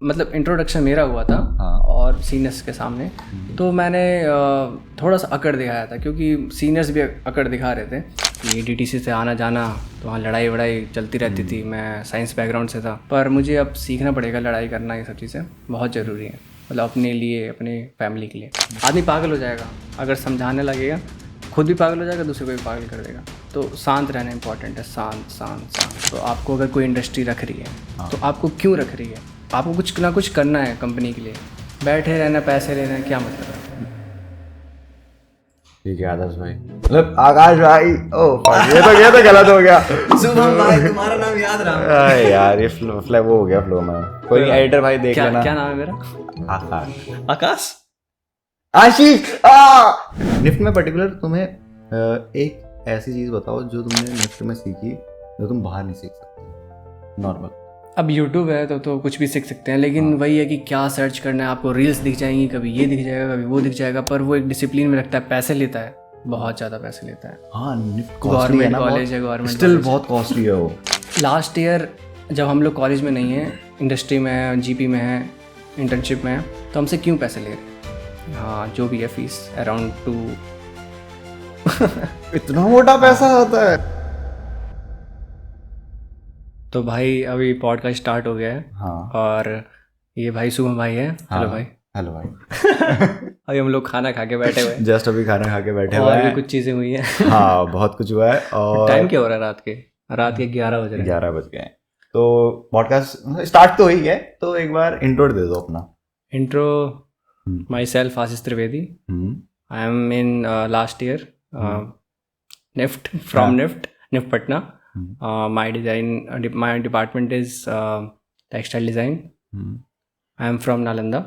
मतलब इंट्रोडक्शन मेरा हुआ था हाँ। और सीनियर्स के सामने, तो मैंने थोड़ा सा अकड़ दिखाया था क्योंकि सीनियर्स भी अकड़ दिखा रहे थे कि डीटीसी से आना जाना तो वहाँ लड़ाई वड़ाई चलती रहती थी। मैं साइंस बैकग्राउंड से था, पर मुझे अब सीखना पड़ेगा लड़ाई करना, ये सब चीज़ें बहुत ज़रूरी है, मतलब अपने लिए, अपने फैमिली के लिए। आदमी पागल हो जाएगा अगर समझाने लगेगा, खुद भी पागल हो जाएगा, दूसरे को भी पागल कर देगा। तो शांत रहना इंपॉर्टेंट है, शांत शांत शांत। तो आपको अगर कोई इंडस्ट्री रख रही है तो आपको क्यों रख रही है? आपको कुछ ना कुछ करना है कंपनी के लिए, बैठे रहना पैसे लेना क्या मतलब है? ठीक है आदर्श भाई, मतलब आकाश भाई। ओ ये तो गलत हो गया। शुभम भाई, तुम्हारा नाम याद रहा। अरे यार ये फ्लो वो हो गया फ्लो में। कोई नहीं, एडिटर भाई देख लेना। क्या नाम है मेरा? आकाश। आकाश। आशीष। निफ्ट में पर्टिकुलर तुम्हें एक ऐसी चीज बताओ जो तुमने निफ्ट में सीखी जो तुम बाहर नहीं सीख सकते नॉर्मल। अब यूट्यूब है तो कुछ भी सीख सकते हैं, लेकिन वही है कि क्या सर्च करना है। आपको रील्स दिख जाएंगी, कभी ये दिख जाएगा, कभी वो दिख जाएगा, पर वो एक डिसिप्लिन में रखता है। पैसे लेता है, बहुत ज़्यादा पैसे लेता है। हाँ, गवर्नमेंट कॉलेज है, गवर्नमेंट स्टिल बहुत कॉस्टली है वो। लास्ट ईयर जब हम लोग कॉलेज में नहीं हैं, इंडस्ट्री में है, जीपी में है, इंटर्नशिप में है, तो हमसे क्यों पैसे ले रहे हैं? हाँ, जो भी है फीस अराउंड 2। इतना मोटा पैसा होता है? तो भाई अभी पॉडकास्ट स्टार्ट हो गया है। हाँ। और ये भाई शुभम भाई है। हेलो भाई। हेलो भाई। अभी हम लोग खाना खा के बैठे हुए हैं। जस्ट अभी खाना खा के बैठे हुए और भी हैं। कुछ चीज़ें हुई हैं। हाँ, बहुत कुछ हुआ है। और टाइम क्या हो रहा है? रात के 11 बज रहे हैं। 11 बज गए हैं। तो पॉडकास्ट स्टार्ट तो हो ही गया, तो एक बार इंट्रो दे दो अपना। Intro. Myself Ashish Trivedi. I am in last year NIFT, from NIFT Patna. My department is textile design. I am from Nalanda.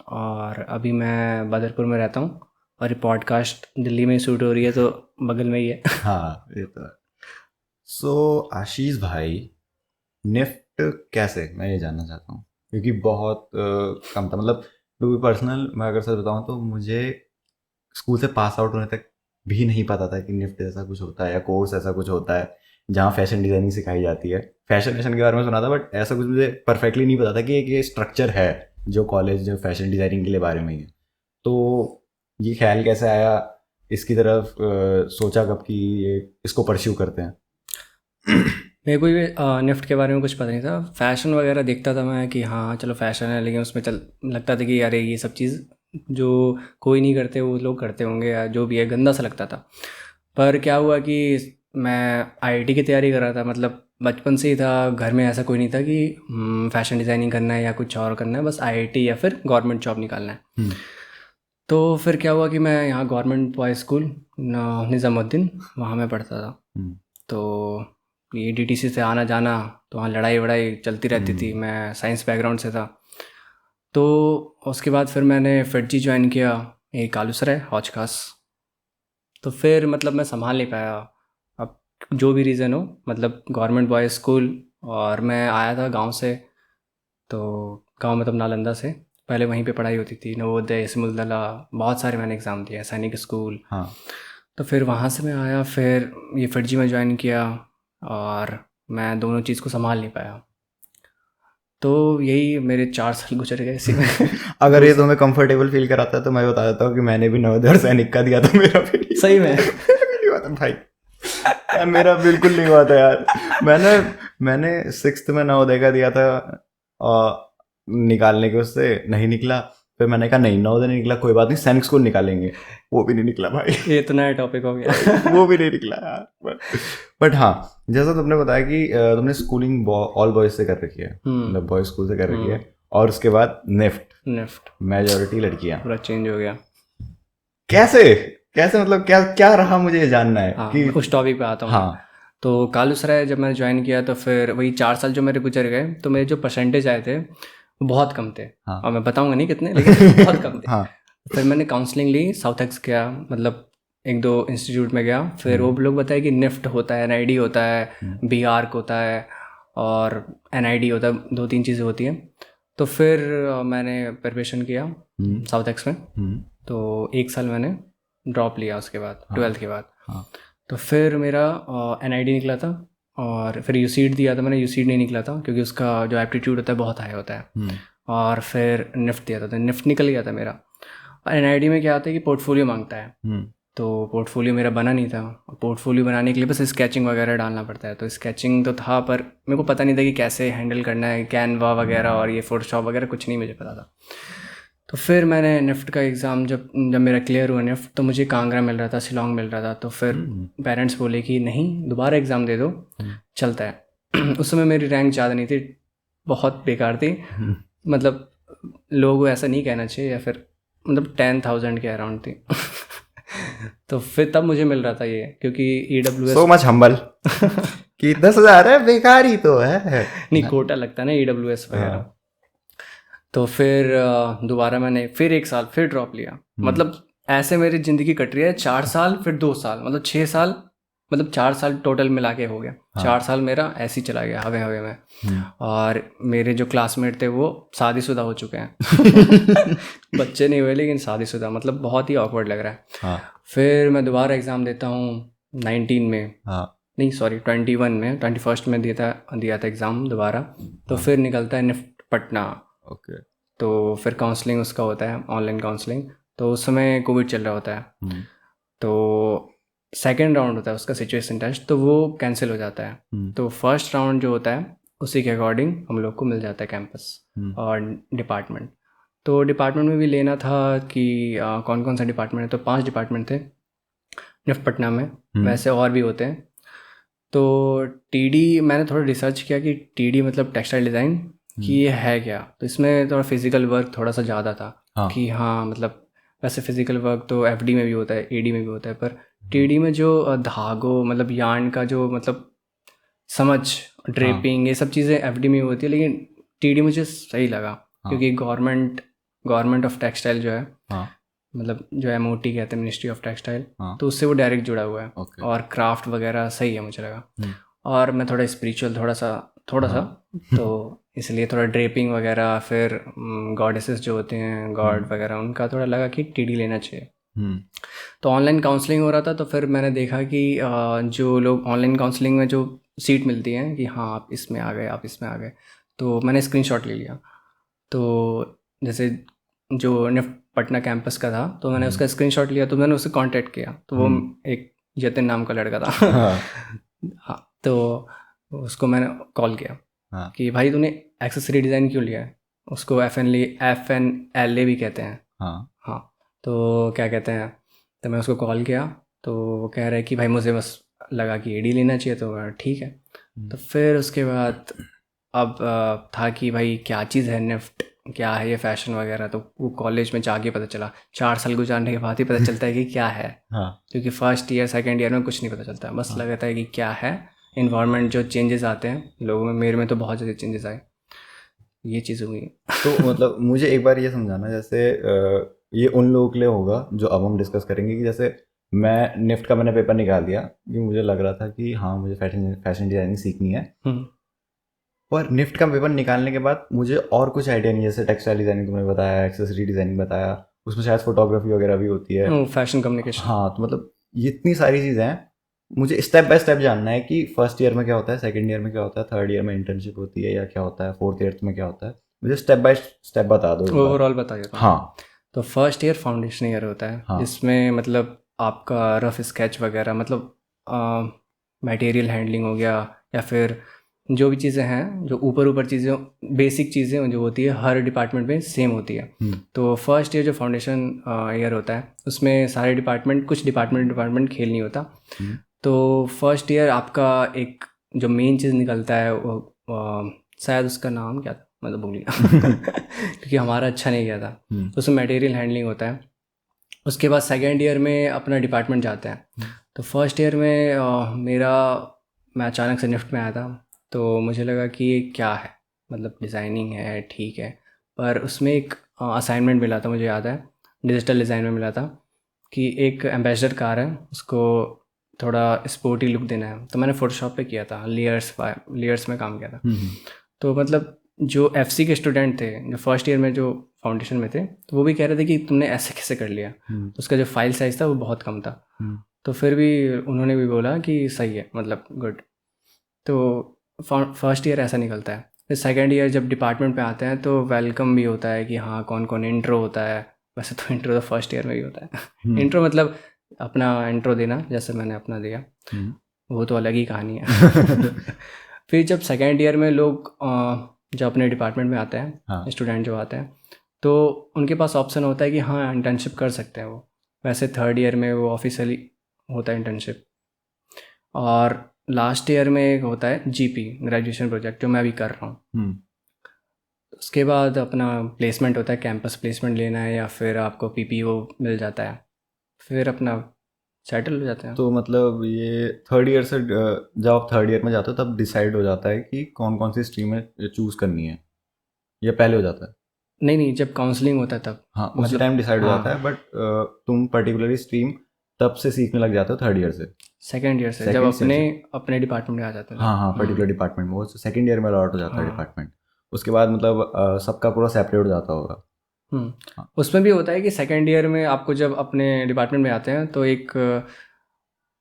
और अभी मैं बदरपुर में रहता हूँ और ये पॉडकास्ट दिल्ली में शूट हो रही है, तो बगल में ही है। हाँ, ये तो है। सो आशीष भाई, निफ्ट कैसे, मैं ये जानना चाहता हूँ क्योंकि बहुत कम था। मतलब टू बी पर्सनल, मैं अगर सच बताऊँ तो मुझे स्कूल से पास आउट होने तक भी नहीं पता था कि निफ्ट ऐसा कुछ होता है या कोर्स ऐसा कुछ होता है जहाँ फैशन डिजाइनिंग सिखाई जाती है। फैशन के बारे में सुना था, बट ऐसा कुछ मुझे परफेक्टली नहीं पता था कि एक ये स्ट्रक्चर है जो कॉलेज जो फैशन डिजाइनिंग के लिए बारे में ही है। तो ये ख्याल कैसे आया इसकी तरफ, सोचा कब कि ये इसको परस्यू करते हैं? मेरे को ये निफ्ट के बारे में कुछ पता नहीं था। फैशन वगैरह देखता था मैं कि हाँ चलो फैशन है, लेकिन उसमें लगता था कि अरे ये सब चीज़ जो कोई नहीं करते वो लोग करते होंगे, या जो भी है, गंदा सा लगता था। पर क्या हुआ कि मैं आईआईटी की तैयारी कर रहा था, मतलब बचपन से ही था। घर में ऐसा कोई नहीं था कि फैशन डिज़ाइनिंग करना है या कुछ और करना है, बस आईआईटी या फिर गवर्नमेंट जॉब निकालना है। तो फिर क्या हुआ कि मैं यहाँ गवर्नमेंट बॉयज़ स्कूल निज़ामुद्दीन, वहाँ में पढ़ता था। तो ये डीटीसी से आना जाना तो वहाँ लड़ाई वड़ाई चलती रहती थी। मैं साइंस बैकग्राउंड से था। तो उसके बाद फिर मैंने फिटजी ज्वाइन किया, ये कालूसराय हौज खास। तो फिर मतलब मैं संभाल नहीं पाया, अब जो भी रीज़न हो, मतलब गवर्नमेंट बॉयज़ स्कूल, और मैं आया था गांव से। तो गांव मतलब नालंदा से, पहले वहीं पे पढ़ाई होती थी, नवोदय, सिमुलदला, बहुत सारे मैंने एग्ज़ाम दिए, सैनिक स्कूल। हाँ। तो फिर वहाँ से मैं आया, फिर ये फिटजी में ज्वाइन किया, और मैं दोनों चीज़ को संभाल नहीं पाया। तो यही मेरे 4 साल गुजर गए इसी में। अगर ये तुम्हें कंफर्टेबल फील कराता है तो मैं बता देता हूँ कि मैंने भी नवोदय और सैनिक का दिया था। मेरा भी नहीं, सही में नहीं हुआ था भाई यार, मेरा बिल्कुल नहीं हुआ था यार। मैंने 6th में नवोदय का दिया था और निकालने के उससे नहीं निकला। फिर मैंने कहा नहीं, नवोदय नहीं निकला कोई बात नहीं, सैनिक स्कूल निकालेंगे। वो भी नहीं निकला भाई। ये इतना नया टॉपिक हो गया। वो भी नहीं निकला यार। बट हाँ, जैसा तुमने बताया कि तुमने स्कूलिंग ऑल बॉयज से कर रखी है, मतलब बॉयज स्कूल से कर रखी है, और उसके बाद निफ्ट मेजॉरिटी लड़कियां, पूरा चेंज हो गया। कैसे मतलब क्या रहा, मुझे ये जानना है। हाँ, कि उस टॉपिक पे आता हूँ। हाँ। तो कालूसराय जब मैंने ज्वाइन किया तो फिर वही 4 साल जो मेरे गुजर गए, तो मेरे जो परसेंटेज आए थे वो बहुत कम थे। हाँ। और मैं बताऊंगा नहीं कितने, लेकिन बहुत कम थे। हाँ। फिर मैंने काउंसलिंग ली, साउथ एक्स गया, मतलब 1-2 इंस्टीट्यूट में गया। फिर वो लोग बताए कि निफ्ट होता है, एनआईडी होता है, बी आर्क होता है, और एनआईडी होता है, 2-3 चीज़ें होती हैं। तो फिर मैंने प्रिपरेशन किया साउथ एक्स में। तो 1 साल मैंने ड्रॉप लिया उसके बाद, 12th के बाद। तो फिर मेरा एनआईडी निकला था, और फिर यूसीड दिया तो मैंने यूसीड नहीं निकला था क्योंकि उसका जो एप्टीट्यूड होता है बहुत हाई होता है। और फिर निफ्ट दिया था तो निफ्ट निकल गया था मेरा। और एनआईडी में क्या होता है कि पोर्टफोलियो मांगता है, तो पोर्टफोलियो मेरा बना नहीं था। पोर्टफोलियो बनाने के लिए बस स्केचिंग वगैरह डालना पड़ता है, तो स्केचिंग तो था पर मेरे को पता नहीं था कि कैसे हैंडल करना है कैनवा वगैरह और ये फोटोशॉप वगैरह कुछ नहीं मुझे पता था। तो फिर मैंने निफ्ट का एग्ज़ाम जब जब मेरा क्लियर हुआ निफ्ट, तो मुझे कांगड़ा मिल रहा था, शिलोंग मिल रहा था। तो फिर पेरेंट्स बोले कि नहीं दोबारा एग्ज़ाम दे दो, चलता है। उस समय मेरी रैंक ज़्यादा नहीं थी, बहुत बेकार थी। मतलब लोगों को ऐसा नहीं कहना चाहिए, या फिर मतलब 10,000 के अराउंड थी। तो फिर तब मुझे मिल रहा था ये, क्योंकि EWS सो मच हम्बल कि 10,000 है, बेकार ही तो है। नहीं कोटा लगता है ना EWS वगैरह। तो फिर दोबारा मैंने फिर 1 साल फिर ड्रॉप लिया। मतलब ऐसे मेरी ज़िंदगी कट रही है, 4 साल फिर 2 साल, मतलब 6 साल, मतलब 4 साल टोटल मिला के हो गया। 4 साल मेरा ऐसे ही चला गया हवे हवे में। और मेरे जो क्लासमेट थे वो शादीशुदा हो चुके हैं। बच्चे नहीं हुए लेकिन शादीशुदा, मतलब बहुत ही ऑकवर्ड लग रहा है। फिर मैं दोबारा एग्ज़ाम देता हूँ 19 में, नहीं सॉरी 21 में, 21 में दिया था एग्ज़ाम दोबारा। तो फिर निकलता है निफ्ट पटना। तो फिर काउंसलिंग उसका होता है, ऑनलाइन काउंसलिंग। तो उस समय कोविड चल रहा होता है, तो सेकेंड राउंड होता है उसका सिचुएशन टेस्ट, तो वो कैंसिल हो जाता है। तो फर्स्ट राउंड जो होता है उसी के अकॉर्डिंग हम लोग को मिल जाता है कैंपस और डिपार्टमेंट। तो डिपार्टमेंट में भी लेना था कि कौन कौन सा डिपार्टमेंट है, तो 5 डिपार्टमेंट थे निफ्ट पटना में। वैसे और भी होते हैं। तो टीडी मैंने थोड़ा रिसर्च किया कि टीडी मतलब टेक्सटाइल डिज़ाइन कि ये है क्या। तो इसमें थोड़ा फिजिकल वर्क थोड़ा सा ज़्यादा था। कि हाँ मतलब वैसे फिजिकल वर्क तो एफडी में भी होता है, एडी में भी होता है, पर टीडी में जो धागों मतलब यार्न का जो मतलब समझ, ड्रेपिंग, ये सब चीज़ें एफडी में होती है, लेकिन टीडी मुझे सही लगा क्योंकि गवर्नमेंट ऑफ टेक्सटाइल जो है, मतलब जो एमओटी कहते हैं, मिनिस्ट्री ऑफ टेक्सटाइल, तो उससे वो डायरेक्ट जुड़ा हुआ है। और क्राफ्ट वगैरह सही है मुझे लगा। और मैं थोड़ा स्पिरिचुअल थोड़ा सा तो इसलिए थोड़ा ड्रेपिंग वगैरह, फिर गॉडेसेस जो होते हैं, गॉड वगैरह, उनका थोड़ा लगा कि टीडी लेना चाहिए। तो ऑनलाइन काउंसलिंग हो रहा था, तो फिर मैंने देखा कि जो लोग ऑनलाइन काउंसलिंग में जो सीट मिलती है कि हाँ आप इसमें आ गए, आप इसमें आ गए, तो मैंने स्क्रीनशॉट ले लिया। तो जैसे जो निफ्ट पटना कैंपस का था, तो मैंने उसका स्क्रीनशॉट लिया, तो मैंने उससे कांटेक्ट किया। तो वो एक जतिन नाम का लड़का था। हाँ, तो उसको मैंने कॉल किया कि भाई तूने एक्सेसरी डिज़ाइन क्यों लिया है। उसको FNLA भी कहते हैं। हाँ, तो क्या कहते हैं, तो मैं उसको कॉल किया, तो वो कह रहा है कि भाई मुझे बस लगा कि एडी लेना चाहिए, तो ठीक है। तो फिर उसके बाद अब था कि भाई क्या चीज़ है निफ्ट, क्या है ये फैशन वगैरह, तो वो कॉलेज में जाके पता चला। 4 साल गुजारने के बाद ही पता चलता है कि क्या है। क्योंकि फर्स्ट ईयर सेकेंड ईयर में कुछ नहीं पता चलता, बस लगता है कि क्या है। इन्वायरमेंट जो चेंजेस आते हैं लोगों में, मेरे में तो बहुत ज़्यादा चेंजेस आए, ये चीज़ हुई। तो मतलब मुझे एक बार ये समझाना, जैसे ये उन लोगों के लिए होगा जो अब हम डिस्कस करेंगे, कि जैसे मैं निफ्ट का मैंने पेपर निकाल दिया क्योंकि मुझे लग रहा था कि हाँ मुझे फैशन डिज़ाइनिंग सीखनी है। और निफ्ट का पेपर निकालने के बाद मुझे और कुछ आइडिया नहीं, जैसे टेक्सटाइल डिज़ाइनिंग तुमने बताया, एक्सेसरी डिज़ाइनिंग बताया, उसमें शायद फोटोग्राफी वगैरह भी होती है, फैशन कम्युनिकेशन। हाँ, तो मतलब ये इतनी सारी चीज़ें हैं। मुझे स्टेप बाय स्टेप जानना है कि फर्स्ट ईयर में क्या होता है, सेकंड ईयर में क्या होता है, थर्ड ईयर में इंटर्नशिप होती है या क्या होता है, फोर्थ ईयर में क्या होता है। मुझे स्टेप बाय स्टेप बता दो, ओवरऑल बताइए। हाँ, तो फर्स्ट ईयर फाउंडेशन ईयर होता है, जिसमें मतलब आपका रफ स्केच वगैरह, मतलब मटेरियल हैंडलिंग हो गया, या फिर जो भी चीज़ें हैं, जो ऊपर चीज़ें, बेसिक चीज़ें जो होती है हर डिपार्टमेंट में सेम होती है। तो फर्स्ट ईयर जो फाउंडेशन ईयर होता है, उसमें सारे डिपार्टमेंट, कुछ डिपार्टमेंट खेल नहीं होता। तो फर्स्ट ईयर आपका एक जो मेन चीज़ निकलता है वो शायद उसका नाम क्या था, मैं तो भूल गया क्योंकि हमारा अच्छा नहीं गया था। तो उसमें मटेरियल हैंडलिंग होता है। उसके बाद सेकेंड ईयर में अपना डिपार्टमेंट जाते हैं। तो फर्स्ट ईयर में मैं अचानक से निफ्ट में आया था, तो मुझे लगा कि ये क्या है, मतलब डिज़ाइनिंग है ठीक है, पर उसमें एक असाइनमेंट मिला था, मुझे याद है डिजिटल डिज़ाइन में मिला था, कि एक एम्बेसडर कार है, उसको थोड़ा स्पोर्टी लुक देना है। तो मैंने फ़ोटोशॉप पे किया था, लेयर्स में काम किया था। तो मतलब जो FC के स्टूडेंट थे जो फर्स्ट ईयर में जो फाउंडेशन में थे, तो वो भी कह रहे थे कि तुमने ऐसे कैसे कर लिया। तो उसका जो फाइल साइज़ था वो बहुत कम था। तो फिर भी उन्होंने भी बोला कि सही है, मतलब गुड। तो फर्स्ट ईयर ऐसा निकलता है। फिर सेकेंड ईयर जब डिपार्टमेंट पे आते हैं तो वेलकम भी होता है कि हाँ कौन कौन, इंट्रो होता है। वैसे तो इंट्रो तो फर्स्ट ईयर में ही होता है। इंट्रो मतलब अपना इंट्रो देना, जैसे मैंने अपना दिया, वो तो अलग ही कहानी है। फिर जब सेकेंड ईयर में लोग जो अपने डिपार्टमेंट में आते हैं, स्टूडेंट जो आते हैं, तो उनके पास ऑप्शन होता है कि हाँ इंटर्नशिप कर सकते हैं वो। वैसे थर्ड ईयर में वो ऑफिशियली होता है इंटर्नशिप। और लास्ट ईयर में एक होता है जीपी, ग्रेजुएशन प्रोजेक्ट, जो मैं भी कर रहा हूँ। उसके बाद अपना प्लेसमेंट होता है, कैंपस प्लेसमेंट लेना है या फिर आपको पीपीओ मिल जाता है, फिर अपना सेटल हो जाते हैं। तो मतलब ये थर्ड ईयर से जब आप थर्ड ईयर में जाते हो तब डिसाइड हो जाता है कि कौन कौन सी स्ट्रीम में चूज़ करनी है, या पहले हो जाता है? नहीं, जब काउंसलिंग होता है तब। हाँ, उसी टाइम डिसाइड हो जाता है। बट तुम पर्टिकुलरली स्ट्रीम तब से सीखने लग जाते हो थर्ड ईयर से? सेकेंड ईयर से, जब अपने डिपार्टमेंट में आ जाते हैं। हाँ, पर्टिकुलर डिपार्टमेंट में, वो सेकेंड ईयर में अलॉट हो जाता है डिपार्टमेंट। उसके बाद मतलब सबका पूरा सेपरेट हो जाता होगा। उसमें भी होता है कि सेकेंड ईयर में आपको जब अपने डिपार्टमेंट में आते हैं तो एक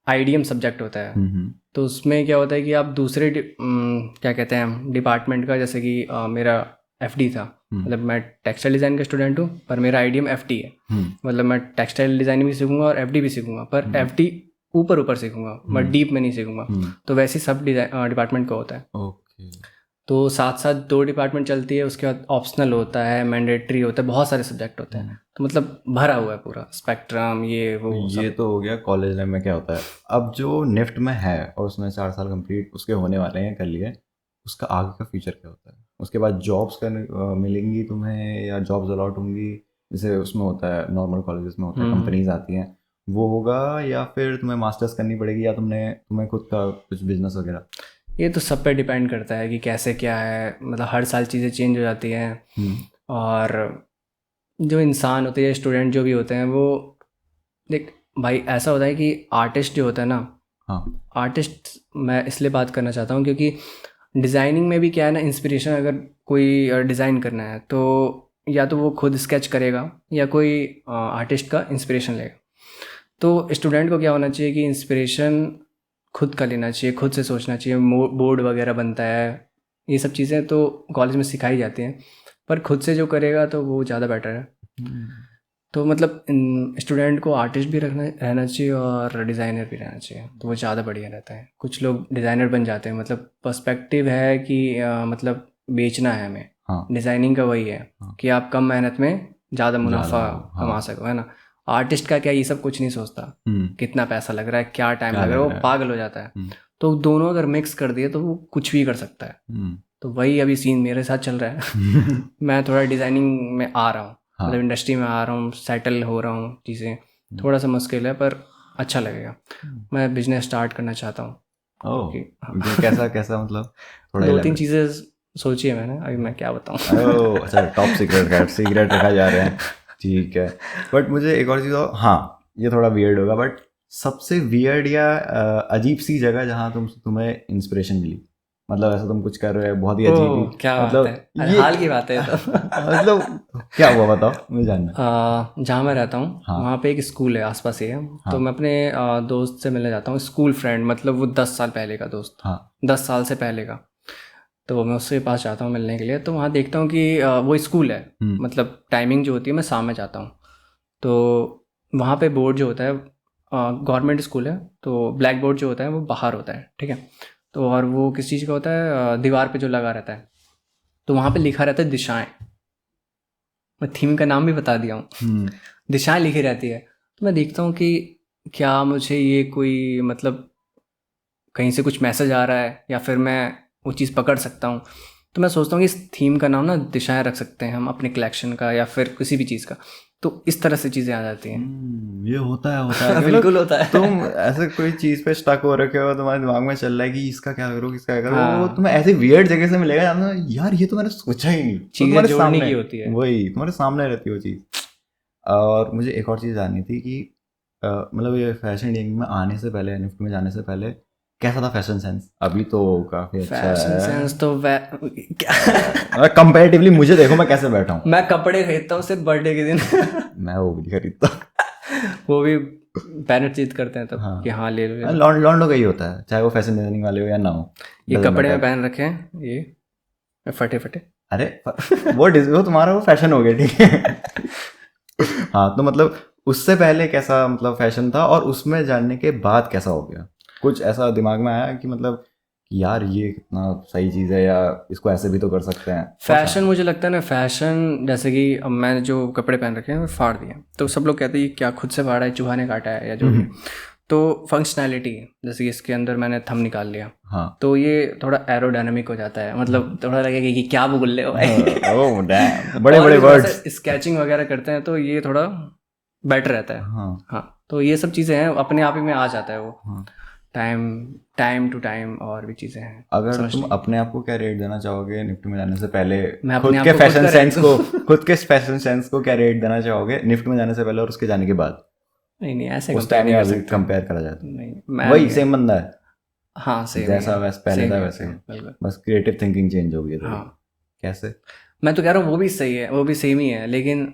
आईडीएम सब्जेक्ट होता है। तो उसमें क्या होता है कि आप दूसरे क्या कहते हैं डिपार्टमेंट का, जैसे कि मेरा एफडी था, मतलब मैं टेक्सटाइल डिज़ाइन का स्टूडेंट हूँ पर मेरा आईडीएम एफडी है। मतलब मैं टेक्सटाइल डिज़ाइनिंग भी सीखूंगा और एफडी भी सीखूंगा, पर एफडी ऊपर सीखूंगा, मैं डीप में नहीं सीखूंगा। तो वैसे सब डिपार्टमेंट का होता है। तो साथ साथ 2 डिपार्टमेंट चलती है, उसके बाद ऑप्शनल होता है, मैंडेटरी होता है, बहुत सारे सब्जेक्ट होते हैं। तो मतलब भरा हुआ है पूरा स्पेक्ट्रम, ये वो ये तो हो गया कॉलेज लाइफ में क्या होता है। अब जो निफ्ट में है और उसमें 4 साल कंप्लीट उसके होने वाले हैं कर लिए, उसका आगे का फ्यूचर क्या होता है? उसके बाद जॉब्स मिलेंगी तुम्हें या जॉब्स अलॉट होंगी, जैसे उसमें होता है नॉर्मल कॉलेजेस में होता है, कंपनीज आती हैं, वो होगा, या फिर तुम्हें मास्टर्स करनी पड़ेगी, या तुम्हें खुद का कुछ बिजनेस वगैरह? ये तो सब पे डिपेंड करता है कि कैसे क्या है। मतलब हर साल चीज़ें चेंज हो जाती हैं। और जो इंसान होते हैं, स्टूडेंट जो भी होते हैं, वो देख भाई ऐसा होता है कि आर्टिस्ट जो होता है ना, आर्टिस्ट मैं इसलिए बात करना चाहता हूँ क्योंकि डिज़ाइनिंग में भी क्या है ना, इंस्पिरेशन अगर कोई डिज़ाइन करना है तो या तो वो खुद स्केच करेगा या कोई आर्टिस्ट का इंस्पिरेशन लेगा। तो स्टूडेंट को क्या होना चाहिए कि इंस्पिरेशन खुद का लेना चाहिए, खुद से सोचना चाहिए। बोर्ड वगैरह बनता है, ये सब चीज़ें तो कॉलेज में सिखाई जाती हैं, पर खुद से जो करेगा तो वो ज़्यादा बेटर है। तो मतलब स्टूडेंट को आर्टिस्ट भी रहना चाहिए और डिज़ाइनर भी रहना चाहिए, तो वो ज़्यादा बढ़िया रहता है। कुछ लोग डिज़ाइनर बन जाते हैं, मतलब पर्सपेक्टिव है कि मतलब बेचना है हमें। डिज़ाइनिंग का वही है कि आप कम मेहनत में ज़्यादा मुनाफा कमा सको, है ना। आर्टिस्ट का क्या, ये सब कुछ नहीं सोचता, कितना पैसा लग रहा है, क्या टाइम लग रहा है, वो पागल हो जाता है। तो दोनों अगर मिक्स कर दिए तो वो कुछ भी कर सकता है। तो वही अभी सीन मेरे साथ चल रहा है। मैं थोड़ा डिज़ाइनिंग में आ रहा हूँ, मतलब इंडस्ट्री में आ रहा हूँ, सेटल हो रहा हूँ। चीज़ें थोड़ा सा मुश्किल है पर अच्छा लगेगा। मैं बिजनेस स्टार्ट करना चाहता हूँ। कैसा मतलब 2-3 चीज़ें सोची है मैंने, अभी मैं क्या बताऊँ। अच्छा, टॉप सीक्रेट रखा जा रहा है, ठीक है। बट मुझे एक और चीज़, हाँ ये थोड़ा वियर्ड होगा, बट सबसे वियर्ड या अजीब सी जगह जहाँ तुम्हें इंस्पिरेशन मिली, मतलब ऐसा तुम कुछ कर रहे हो बहुत ही अजीब, क्या मतलब बात है, हाल की बात है तो। मतलब क्या हुआ बताओ, मुझे जानना। जहाँ मैं रहता हूँ वहाँ पे एक स्कूल है, आसपास ही है। तो मैं अपने दोस्त से मिलने जाता हूँ, स्कूल फ्रेंड, मतलब वो 10 साल पहले का दोस्त, 10 साल से पहले का। तो मैं उसके पास जाता हूँ मिलने के लिए। तो वहाँ देखता हूँ कि वो स्कूल है, मतलब टाइमिंग जो होती है मैं शाम में जाता हूँ। तो वहाँ पे बोर्ड जो होता है, गवर्नमेंट स्कूल है, तो ब्लैक बोर्ड जो होता है वो बाहर होता है, ठीक है। तो और वो किस चीज़ का होता है, दीवार पे जो लगा रहता है, तो वहाँ पे लिखा रहता है दिशाएं। मैं थीम का नाम भी बता दिया हूँ। दिशाएं लिखी रहती है। तो मैं देखता हूँ कि क्या मुझे ये कोई मतलब कहीं से कुछ मैसेज आ रहा है या फिर मैं वो चीज़ पकड़ सकता हूँ। तो मैं सोचता हूँ कि इस थीम का नाम ना दिशाएं रख सकते हैं हम, अपने कलेक्शन का या फिर किसी भी चीज़ का। तो इस तरह से चीज़ें आ जाती हैं। ये होता है बिल्कुल होता है। तुम ऐसे कोई चीज़ पे स्टक हो रखे हो, तुम्हारे दिमाग में चल रहा है कि इसका क्या करो, किसका क्या करो, वो तुम्हें ऐसे वियर्ड जगह से मिलेगा यार ये तो मैंने सोचा ही नहीं, चीज़ें जोड़ने की होती है, वही तुम्हारे सामने रहती है वो चीज़। और मुझे एक और चीज़ जाननी थी कि मतलब ये फैशन डिजाइनिंग में आने से पहले, निफ्ट में जाने से पहले कैसा था फैशन सेंस? अभी तो काफी अच्छा है। फैशन सेंस तो क्या कंपैरेटिवली मुझे देखो मैं कैसे बैठा हूँ। मैं कपड़े खरीदता हूँ सिर्फ बर्थडे के दिन। मैं वो भी खरीदता। वो भी पेरेंट्स जिद करते हैं तब हाँ। कि हाँ ले लो ले लो। लॉन्डो का ही होता है, चाहे वो फैशन डिजाइनिंग वाले हो या ना हो, ये doesn't कपड़े में matter। पहन रखे हैं ये फटे फटे। अरे वो तुम्हारा वो फैशन हो गया, ठीक है। हाँ, तो मतलब उससे पहले कैसा मतलब फैशन था, और उसमें जानने के बाद कैसा हो गया? कुछ ऐसा दिमाग में आया कि मतलब यार ये कितना सही चीज़ है, या इसको ऐसे भी तो कर सकते हैं? फैशन मुझे लगता है ना, फैशन जैसे कि अब मैंने जो कपड़े पहन रखे हैं वो फाड़ दिए, तो सब लोग कहते हैं ये क्या खुद से फाड़ा है, चूहा ने काटा है या जो भी। तो फंक्शनैलिटी, जैसे कि इसके अंदर मैंने थंब निकाल लिया, हाँ। तो ये थोड़ा एरोडायनामिक हो जाता है, मतलब थोड़ा लगेगा कि क्या बोल रहे हो भाई। ओह डैम, बड़े बड़े वर्ड्स। स्केचिंग वगैरह करते हैं तो ये थोड़ा बेटर रहता है। हाँ हाँ, तो ये सब चीज़ें हैं, अपने आप ही में आ जाता है वो, हाँ। टाइम टू टाइम और भी चीज़ें हैं। अगर तुम अपने आप को क्या रेट देना चाहोगे निफ्ट में जाने से पहले? मैं अपने खुद आप के को खुद फैशन का सेंस rate को, दूं। खुद के फैशन सेंस को क्या रेट देना चाहोगे निफ्ट में जाने से पहले और उसके जाने के बाद? नहीं ऐसे उस कंपेयर टाइम नहीं या कर अभी सकते। कंपेयर करा जाता है? नहीं मैं वही नहीं- सेम बंदा है, हाँ सेम जैसा वैसे पहले था वैसे, बिल्कुल। बस क्रिएटिव थिंकिंग चेंज हो गई थोड़ी। हाँ कैसे? मैं तो कह रहा हूँ वो भी सही है, वो भी सेम ही है, लेकिन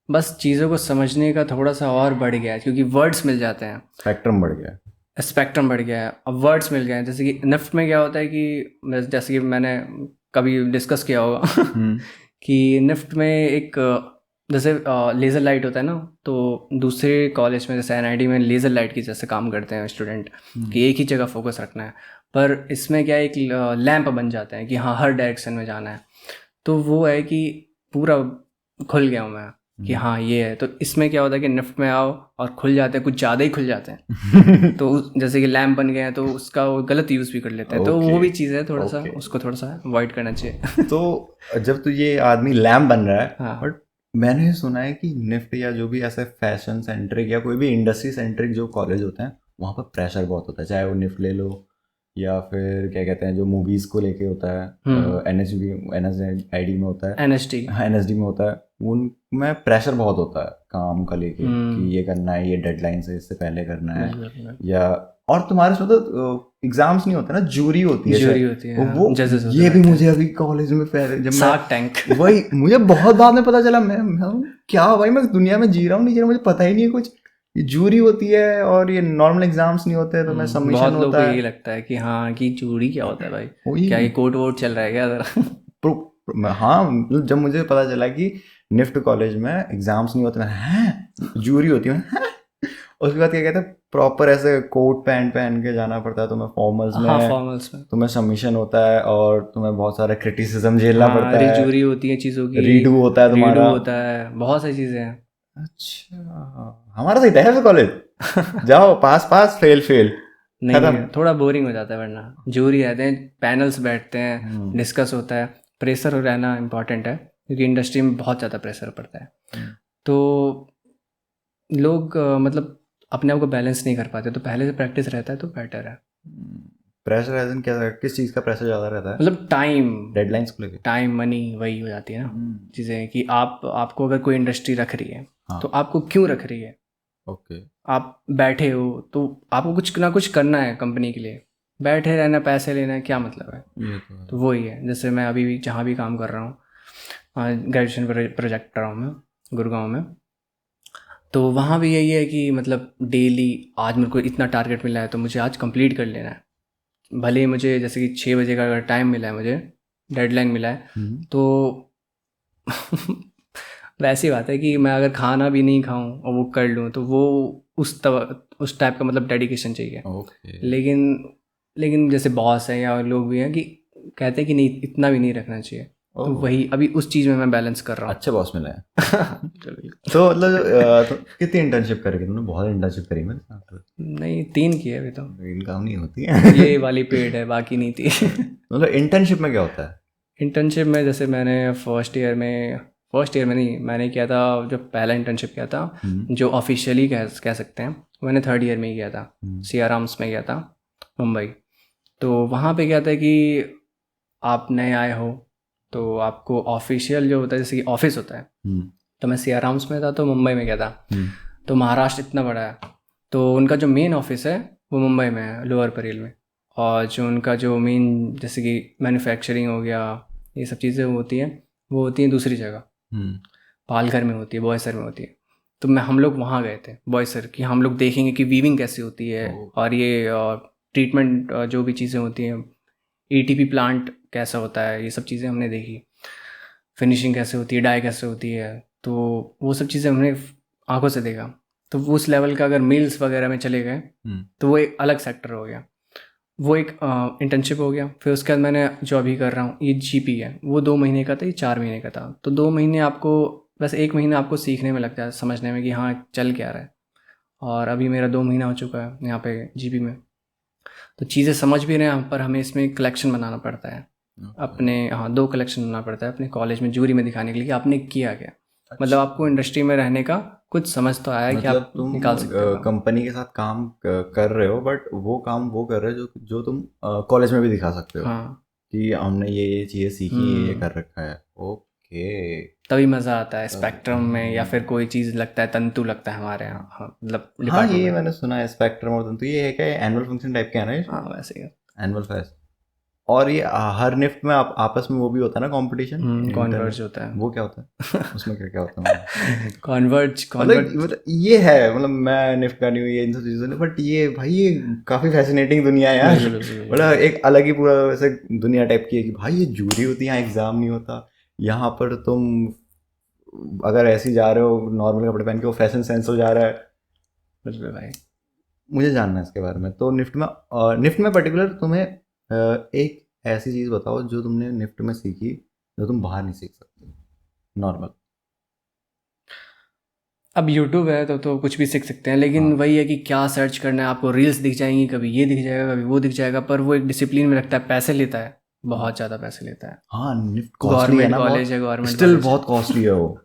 बस चीज़ों को समझने का थोड़ा सा और बढ़ गया है, क्योंकि वर्ड्स मिल जाते हैं, स्पेक्ट्रम बढ़ गया। स्पेक्ट्रम बढ़ गया है, अब वर्ड्स मिल गए हैं। जैसे कि निफ्ट में क्या होता है कि जैसे कि मैंने कभी डिस्कस किया होगा कि निफ्ट में एक जैसे लेज़र लाइट होता है ना, तो दूसरे कॉलेज में जैसे एनआईटी में लेज़र लाइट की जैसे काम करते हैं स्टूडेंट कि एक ही जगह फोकस रखना है, पर इसमें क्या है, एक लैंप बन जाता है कि हाँ हर डायरेक्शन में जाना है। तो वो है कि पूरा खुल गया हूँ मैं कि हाँ ये है। तो इसमें क्या होता है कि निफ्ट में आओ और खुल जाते हैं, कुछ ज़्यादा ही खुल जाते हैं। तो जैसे कि लैम्प बन गए हैं तो उसका वो गलत यूज़ भी कर लेते हैं, तो वो भी चीज़ है, थोड़ा सा उसको थोड़ा सा अवॉइड करना चाहिए। तो जब तो ये आदमी लैम्प बन रहा है, हाँ। बट मैंने ये सुना है कि निफ्ट या जो भी ऐसे फैशन सेंट्रिक या कोई भी इंडस्ट्री सेंट्रिक जो कॉलेज होते हैं, वहाँ पर प्रेशर बहुत होता है, चाहे वो निफ्ट ले लो या फिर क्या कहते हैं जो मूवीज को लेके होता है, एनएसआईडी में होता है, एनएसडी में होता है, उनमें प्रेशर बहुत होता है काम का लेके कि ये करना है, ये डेडलाइन से इससे पहले करना है, या और तुम्हारे उसमें तो एग्जाम्स नहीं होते ना, जूरी होती है, जूरी होती है, वो जजेस होते ये हैं। भी मुझे अभी कॉलेज में पहले जब शार्क टैंक वही मुझे बहुत बाद में पता चला, मैं क्या भाई मैं दुनिया में जी रहा हूँ नहीं जी रहा, मुझे पता ही नहीं है कुछ। ये जूरी होती है और ये नॉर्मल एग्जाम्स नहीं होते, तो मैं सबमिशन बहुत लोगों होता को है। यही लगता है कि हाँ कि जूरी क्या होता है भाई, वही क्या ये कोर्ट वोट चल रहा है क्या जरा। हाँ, मतलब जब मुझे पता चला कि निफ्ट कॉलेज में एग्जाम्स नहीं होते, मैं हैं जूरी होती है, उसके बाद क्या कहते हैं प्रॉपर ऐसे कोट पैंट पहन के जाना पड़ता है तुम्हें फॉर्मल्स में। हाँ फॉर्मल्स में तुम्हें सबमिशन होता है और तुम्हें बहुत सारा क्रिटिसिज्म झेलना पड़ता है, रिजूरी होती है चीज़ों की, रीडू होता है तुम्हारा, रीडू होता है, बहुत सारी चीज़ें हैं। अच्छा, हमारा सही था यार कॉलेज, जाओ पास पास फेल फेल, नहीं थोड़ा बोरिंग हो जाता है, वरना जूरी रहते हैं, पैनल्स बैठते हैं, डिस्कस होता है, प्रेशर रहना इम्पॉर्टेंट है क्योंकि इंडस्ट्री में बहुत ज़्यादा प्रेशर पड़ता है। तो लोग मतलब अपने आप को बैलेंस नहीं कर पाते, तो पहले से प्रैक्टिस रहता है तो बेटर है। प्रेशर एज इन क्या, किस चीज़ का प्रेशर ज़्यादा रहता है? मतलब टाइम, डेडलाइंस को लेके, टाइम मनी वही हो जाती है ना चीज़ें, कि आपको अगर कोई इंडस्ट्री रख रही है तो आपको क्यों रख रही है। ओके, आप बैठे हो तो आपको कुछ ना कुछ करना है कंपनी के लिए, बैठे रहना पैसे लेना है क्या मतलब है। तो वही है, जैसे मैं अभी भी जहाँ भी काम कर रहा हूँ, ग्रेजुएशन प्रोजेक्ट कर रहा हूँ मैं गुड़गांव में, तो वहाँ भी यही है कि मतलब डेली आज मेरे को इतना टारगेट मिला है तो मुझे आज कंप्लीट कर लेना है, भले ही मुझे जैसे कि 6 बजे का अगर टाइम मिला है, मुझे डेडलाइन मिला है, तो वैसी बात है कि मैं अगर खाना भी नहीं खाऊं और वो कर लूं तो वो उस टाइप का मतलब डेडिकेशन चाहिए। लेकिन जैसे बॉस है या लोग भी हैं कि कहते हैं कि नहीं इतना भी नहीं रखना चाहिए, तो वही अभी उस चीज़ में मैं बैलेंस कर रहा हूँ। अच्छे बॉस मिले हैं। तो मतलब तो कितनी इंटर्नशिप करी तुमने? बहुत इंटर्नशिप करी मैंने साथ में। नहीं 3 की है अभी तो, इनकम नहीं होती है ये वाली पेड है, बाकी नहीं थी। मतलब इंटर्नशिप में क्या होता है? इंटर्नशिप में जैसे मैंने फर्स्ट ईयर में नहीं, मैंने किया था जो पहला इंटर्नशिप किया था जो ऑफिशियली कह सकते हैं, मैंने 3rd ईयर में ही किया था, सीआर आर्म्स में किया था मुंबई। तो वहाँ पे क्या था कि आप नए आए हो तो आपको ऑफिशियल जो होता है जैसे कि ऑफिस होता है, तो मैं सीआर आर्म्स में था तो मुंबई में गया था। तो महाराष्ट्र इतना बड़ा है, तो उनका जो मेन ऑफिस है वो मुंबई में है, लोअर परेल में, और जो उनका जो मेन जैसे कि मैन्युफैक्चरिंग हो गया, ये सब चीज़ें होती हैं वो होती हैं दूसरी जगह, पालघर में होती है, बॉयसर में होती है। तो हम लोग वहाँ गए थे बॉयसर कि हम लोग देखेंगे कि वीविंग कैसे होती है और ये ट्रीटमेंट जो भी चीज़ें होती हैं, ETP प्लांट कैसा होता है, ये सब चीज़ें हमने देखी, फिनिशिंग कैसे होती है, डाई कैसे होती है, तो वो सब चीज़ें हमने आंखों से देखा। तो वो उस लेवल का अगर मिल्स वगैरह में चले गए तो वो एक अलग सेक्टर हो गया, वो एक इंटर्नशिप हो गया। फिर उसके बाद मैंने जो अभी कर रहा हूँ ये GP है, वो 2 महीने का था, ये 4 महीने का था। तो 2 महीने आपको बस 1 महीना आपको सीखने में लगता है, समझने में कि हाँ चल क्या रहा है। और अभी मेरा 2 महीना हो चुका है यहाँ पे GP में, तो चीज़ें समझ भी रहे हैं, पर हमें इसमें कलेक्शन बनाना पड़ता है अपने, हाँ 2 कलेक्शन बनाना पड़ता है अपने कॉलेज में जूरी में दिखाने के लिए कि आपने किया क्या। मतलब आपको इंडस्ट्री में रहने का कुछ समझ तो आया है कि मतलब आप तुम निकाल सकते हो काम। कंपनी के साथ काम कर रहे हो, बट वो काम वो कर रहे हो जो तुम कॉलेज में भी दिखा सकते हो हाँ कि हमने ये चीज़ें सीखी, ये कर रखा है। ओके। तभी मज़ा आता है स्पेक्ट्रम में, या फिर कोई चीज़ लगता है तंतु लगता है हमारे यहाँ, हाँ मतलब हाँ, डिपार्टमेंट ये में। मैंने सुना है स्पेक्ट्रम और तो ये है क्या, एनुअल फंक्शन टाइप का है ना ये? हाँ वैसे ही एनुअल फेस्ट। और ये हर निफ्ट में आपस में वो भी होता है ना कंपटीशन इंटर, कॉन्वर्ज होता है। वो क्या होता है उसमें, क्या क्या होता है? कॉन्वर्ज मतलब कॉन्वर्ज ये है, मतलब मैं निफ्ट का नहीं हूँ ये इन सब चीज़ों ने, बट ये भाई ये काफ़ी फैसिनेटिंग दुनिया है यार। बिल्कुल बिल्कुल बिल्कुल। मतलब एक अलग ही पूरा वैसे दुनिया टाइप की है कि भाई ये जूरी होती है, यहाँ एग्ज़ाम नहीं होता। यहाँ पर तुम अगर ऐसे ही जा रहे हो नॉर्मल कपड़े पहन के, वो फैशन सेंस हो जा रहा है। बिल्कुल भाई। मुझे जानना है इसके बारे में। तो निफ्ट में पर्टिकुलर तुम्हें एक ऐसी चीज़ बताओ जो तुमने निफ्ट में सीखी जो तुम बाहर नहीं सीख सकते नॉर्मल। अब यूट्यूब है तो कुछ भी सीख सकते हैं, लेकिन हाँ वही है कि क्या सर्च करना है आपको। रील्स दिख जाएंगी, कभी ये दिख जाएगा कभी वो दिख जाएगा, पर वो एक डिसिप्लिन में रखता है, पैसे लेता है, बहुत ज़्यादा पैसे लेता है। हाँ, निफ्ट कॉस्टली है गवर्नमेंट ना बहुत, कॉलेज है, गवर्नमेंट स्टिल कॉलेज। बहुत कॉस्टली है वो।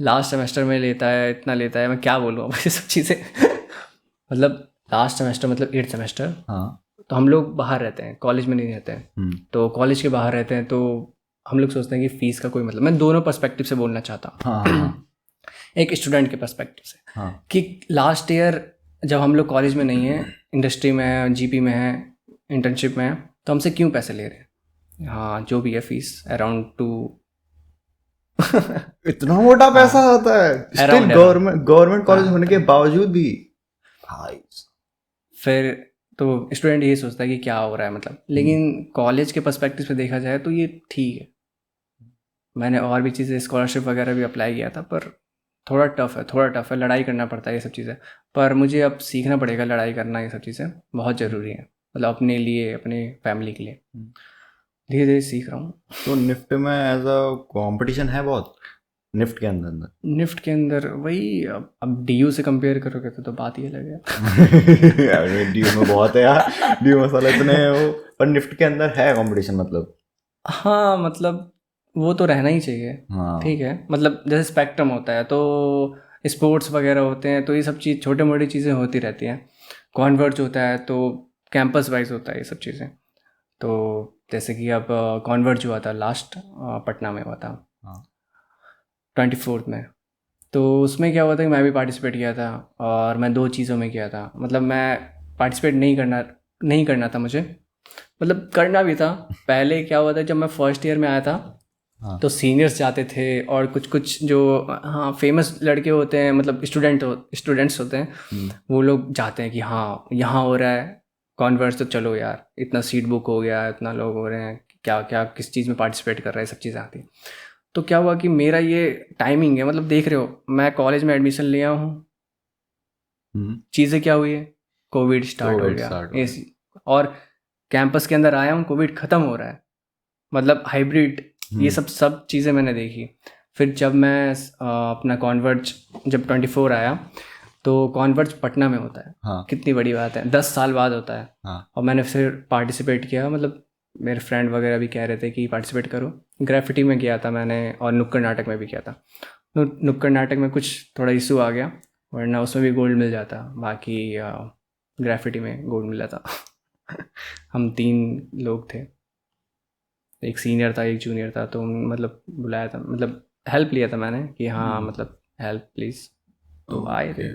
लास्ट सेमेस्टर में लेता है, इतना लेता है, मैं क्या बोलूँ अब ये सब चीज़ें। मतलब लास्ट सेमेस्टर मतलब 8th सेमेस्टर, हाँ। तो हम लोग बाहर रहते हैं, कॉलेज में नहीं रहते हैं। तो कॉलेज के बाहर रहते हैं, तो हम लोग सोचते हैं कि फ़ीस का कोई मतलब, मैं दोनों पर्सपेक्टिव से बोलना चाहता हाँ हूँ। हाँ एक स्टूडेंट के पर्सपेक्टिव से हाँ कि लास्ट ईयर जब हम लोग कॉलेज में नहीं हैं, इंडस्ट्री में है, GP में है, इंटर्नशिप में है, तो हमसे क्यों पैसे ले रहे हैं। हाँ जो भी है फीस अराउंड 2 इतना मोटा पैसा आता है स्टिल अराउंड गवर्नमेंट कॉलेज होने के हाँ। बावजूद भी भाई। फिर तो स्टूडेंट यही सोचता है कि क्या हो रहा है मतलब, लेकिन कॉलेज के पर्सपेक्टिव से देखा जाए तो ये ठीक है। मैंने और भी चीज़ें स्कॉलरशिप वगैरह भी अप्लाई किया था, पर थोड़ा टफ है, लड़ाई करना पड़ता है ये सब चीज़ें। पर मुझे अब सीखना पड़ेगा लड़ाई करना, ये सब चीज़ें बहुत ज़रूरी है, मतलब अपने लिए, अपने फैमिली के लिए। धीरे धीरे सीख रहा हूँ। तो निफ्ट में एज अ कंपटीशन है बहुत, निफ्ट के अंदर अंदर? निफ्ट के अंदर वही, अब DU से कंपेयर करोगे तो बात ही अलग है। यार ड्यू में बहुत है यार, ड्यू मसाला इतने हैं वो। पर निफ्ट के अंदर है कंपटीशन मतलब? हाँ मतलब वो तो रहना ही चाहिए। हाँ ठीक है, मतलब जैसे स्पेक्ट्रम होता है तो स्पोर्ट्स वगैरह होते हैं, तो ये सब चीज़ छोटे मोटी चीज़ें होती रहती हैं। कॉन्वर्ज होता है तो कैंपस वाइज होता है ये सब चीज़ें। तो जैसे कि अब कॉन्वर्ज हुआ था लास्ट, पटना में हुआ था हाँ 24th में। तो उसमें क्या हुआ था कि मैं भी पार्टिसिपेट किया था, और मैं 2 चीज़ों में किया था। मतलब मैं पार्टिसिपेट नहीं करना था मुझे, मतलब करना भी था। पहले क्या हुआ था, जब मैं फर्स्ट ईयर में आया था हाँ तो सीनियर्स जाते थे, और कुछ कुछ जो हाँ फेमस लड़के होते हैं, मतलब स्टूडेंट्स होते हैं, वो लोग जाते हैं कि हाँ यहाँ हो रहा है कॉन्वर्स, तो चलो यार इतना सीट बुक हो गया, इतना लोग हो रहे हैं, क्या क्या किस चीज़ में पार्टिसिपेट कर रहे हैं, सब चीज़ें आती हैं। तो क्या हुआ कि मेरा ये टाइमिंग है, मतलब देख रहे हो मैं कॉलेज में एडमिशन लिया हूँ, चीज़ें क्या हुई है, कोविड स्टार्ट हो कोविड गया स्टार्ट हो गया। ऐसी। और कैंपस के अंदर आया हूँ, कोविड ख़त्म हो रहा है, मतलब हाइब्रिड, ये सब चीज़ें मैंने देखी। फिर जब मैं अपना कॉन्वर्ज जब 24 आया, तो कॉन्वर्ज पटना में होता है, हाँ कितनी बड़ी बात है, 10 साल बाद होता है। हाँ और मैंने फिर पार्टिसिपेट किया, मतलब मेरे फ्रेंड वगैरह भी कह रहे थे कि पार्टिसिपेट करो। ग्रेफिटी में किया था मैंने, और नुक्कड़ नाटक में भी किया था। नुक्कड़ नाटक में कुछ थोड़ा इशू आ गया, वरना उसमें भी गोल्ड मिल जाता, बाकी ग्रेफिटी में गोल्ड मिला था। हम 3 लोग थे, एक सीनियर था, एक जूनियर था, तो मतलब बुलाया था, मतलब हेल्प लिया था मैंने कि हाँ मतलब हेल्प प्लीज़, तो आए थे।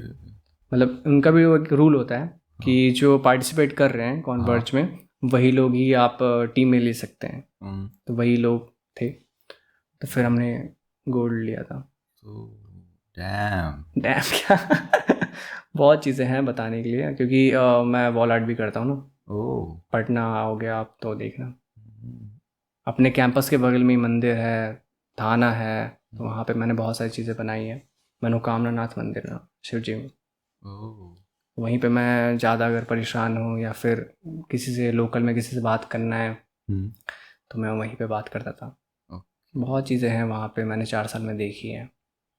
मतलब उनका भी वो एक रूल होता है कि जो पार्टिसिपेट कर रहे हैं कॉन्वर्ज में, वही लोग ही आप टीम में ले सकते हैं। तो वही लोग थे, तो फिर हमने गोल्ड लिया था। तो डैम। डैम क्या बहुत चीज़ें हैं बताने के लिए, क्योंकि मैं वॉल आर्ट भी करता हूँ ना। ओह। पटना हो गया आप तो देखना, अपने कैंपस के बगल में ही मंदिर है, थाना है, तो वहाँ पे मैंने बहुत सारी चीज़ें बनाई हैं। मनोकामना नाथ मंदिर ना, शिव जी में, ओह। वहीं पे मैं ज़्यादा अगर परेशान हूँ या फिर किसी से लोकल में किसी से बात करना है हम्म। तो मैं वहीं पे बात करता था। ओह। बहुत चीज़ें हैं वहाँ पे मैंने 4 साल में देखी हैं।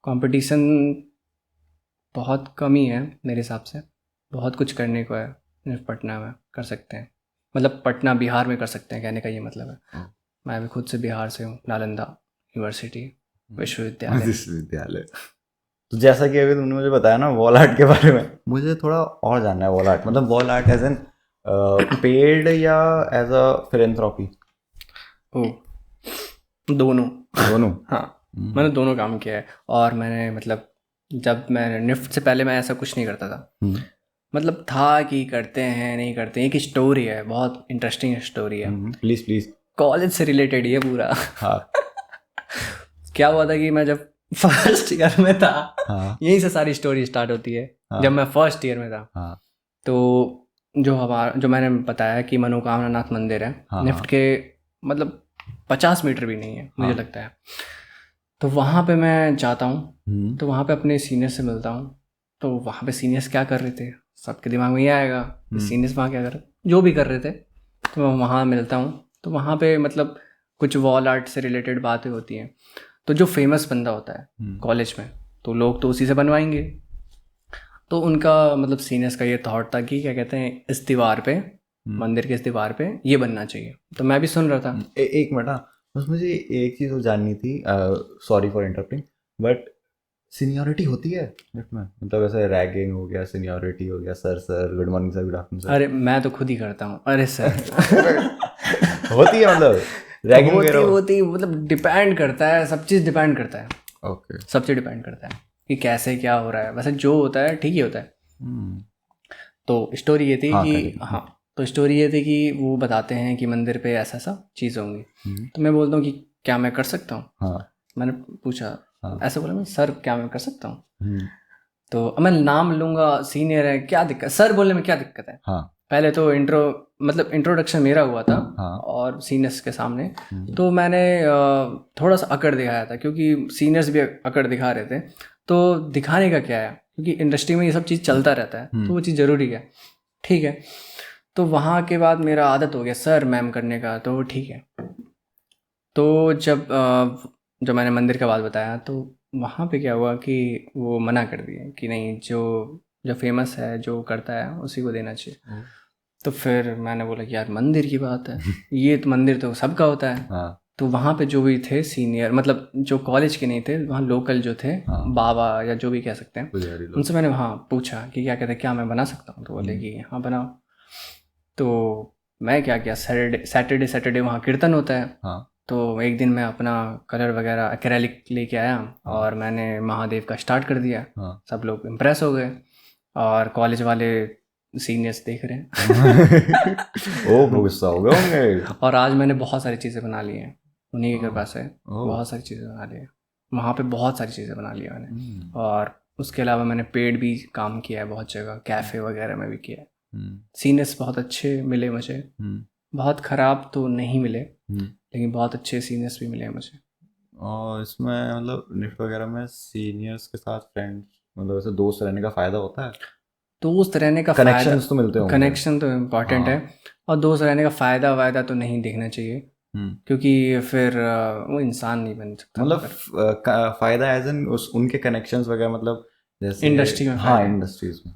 कंपटीशन बहुत कम ही है मेरे हिसाब से, बहुत कुछ करने को है सिर्फ पटना में कर सकते हैं, मतलब पटना बिहार में कर सकते हैं, कहने का ये मतलब है। ओह। मैं भी खुद से बिहार से हूँ, नालंदा यूनिवर्सिटी विश्वविद्यालय। विश्वविद्यालय। तो जैसा कि अभी तुमने मुझे बताया ना वॉल आर्ट के बारे में, मुझे थोड़ा और जानना है। वॉल आर्ट मतलब wall art as an paid या एज अ फिलेंथ्रोपी? ओ, दोनों दोनों। हाँ, मैंने दोनों काम किया है। और मैंने मतलब जब मैं निफ्ट से पहले मैं ऐसा कुछ नहीं करता था, मतलब था कि करते हैं नहीं करते हैं। एक स्टोरी है, बहुत इंटरेस्टिंग स्टोरी है, प्लीज प्लीज। कॉलेज से रिलेटेड ये पूरा हाँ। क्या हुआ था कि मैं जब फर्स्ट ईयर में था, हाँ। यहीं से सारी स्टोरी स्टार्ट होती है। हाँ। जब मैं फर्स्ट ईयर में था, हाँ। तो जो मैंने बताया कि मनोकामना नाथ मंदिर है, हाँ। निफ्ट के मतलब 50 मीटर भी नहीं है मुझे हाँ। लगता है। तो वहाँ पे मैं जाता हूँ, हम्म। तो वहाँ पे अपने सीनियर से मिलता हूँ। तो वहाँ पे सीनियर्स क्या कर रहे थे, सबके दिमाग में ये आएगा कि सीनियर्स वहाँ क्या कर रहे, जो भी कर रहे थे। तो मैं वहाँ मिलता हूँ, तो वहाँ पे मतलब कुछ वॉल आर्ट से रिलेटेड बातें होती हैं। तो जो फेमस बंदा होता है कॉलेज में, तो लोग तो उसी से बनवाएंगे। तो उनका मतलब सीनियर्स का ये थॉट था कि क्या कहते हैं, इस दीवार पे, मंदिर के इस दीवार पे ये बनना चाहिए। तो मैं भी सुन रहा था। एक मिनट। हाँ, बस मुझे एक चीज़ और जाननी थी। Sorry for interrupting, but seniority होती है लिफ्ट में? मतलब ऐसे रैगिंग हो गया, सीनियरिटी हो गया, sir sir good morning sir, good afternoon sir. अरे मैं तो खुद ही करता हूँ, अरे सर होती है मतलब रैगिंग वगैरह? होती मतलब डिपेंड करता है, सब चीज़ डिपेंड करता है, ओके। सब चीज़ डिपेंड करता है कि कैसे क्या हो रहा है। वैसे जो होता है ठीक ही होता है। तो स्टोरी ये थी हाँ, कि करिए। हाँ, तो स्टोरी ये थी कि वो बताते हैं कि मंदिर पे ऐसा ऐसा चीज़ होंगी। तो मैं बोलता हूँ कि क्या मैं कर सकता हूँ। हाँ। मैंने पूछा, हाँ। ऐसे बोला मैं, सर क्या मैं कर सकता हूँ। हम्म। तो अब मैं नाम लूँगा, सीनियर है, क्या दिक्कत, सर बोलने में क्या दिक्कत है। हाँ। पहले तो मतलब इंट्रोडक्शन मेरा हुआ था हाँ। और सीनियर्स के सामने। तो मैंने थोड़ा सा अकड़ दिखाया था, क्योंकि सीनियर्स भी अकड़ दिखा रहे थे। तो दिखाने का क्या है, क्योंकि इंडस्ट्री में ये सब चीज़ चलता रहता है, तो वो चीज़ ज़रूरी है। ठीक है, तो वहाँ के बाद मेरा आदत हो गया सर मैम करने का, तो ठीक है। तो जब मैंने मंदिर का बात बताया, तो वहाँ पे क्या हुआ कि वो मना कर दिए कि नहीं, जो जो फेमस है, जो करता है उसी को देना चाहिए। तो फिर मैंने बोला कि यार मंदिर की बात है, ये तो मंदिर तो सबका होता है। हाँ। तो वहाँ पे जो भी थे सीनियर, मतलब जो कॉलेज के नहीं थे, वहाँ लोकल जो थे, बाबा या जो भी कह सकते हैं, पुजारी लोग। उनसे मैंने वहाँ पूछा कि क्या कहते हैं, क्या मैं बना सकता हूँ। तो बोले कि हाँ बनाओ। तो मैं क्या किया, सैटरडे सैटरडे वहाँ कीर्तन होता है। हाँ। तो एक दिन मैं अपना कलर वगैरह एक्रेलिक लेके आया और मैंने महादेव का स्टार्ट कर दिया। हाँ। सब लोग इम्प्रेस हो गए और कॉलेज वाले सीनियर्स देख रहे हैं ओ, वो गुस्सा हो गए होंगे। और आज मैंने बहुत सारी चीज़ें बना ली हैं उन्हीं की कृपा से। ओह। बहुत सारी चीज़ें बना ली हैं वहाँ पे, बहुत सारी चीज़ें बना ली मैंने। और उसके अलावा मैंने पेड भी काम किया है बहुत जगह, कैफ़े वगैरह में भी किया है। सीनियर्स बहुत अच्छे मिले मुझे, बहुत ख़राब तो नहीं मिले, लेकिन बहुत अच्छे सीनियर्स भी मिले मुझे। और इसमें मतलब निफ्ट वगैरह में सीनियर्स के साथ फ्रेंड्स, मतलब ऐसे दोस्त रहने का फायदा होता है? दोस्त रहने का फ़ायदा, कनेक्शंस तो मिलते होंगे। कनेक्शन तो इम्पॉर्टेंट है। और दोस्त रहने का फ़ायदा तो नहीं देखना चाहिए, क्योंकि फिर वो इंसान नहीं बन सकता। मतलब फायदा एज इन उस उनके कनेक्शंस वगैरह, मतलब जैसे इंडस्ट्री में हाँ फ़ायदे इंडस्ट्रीज में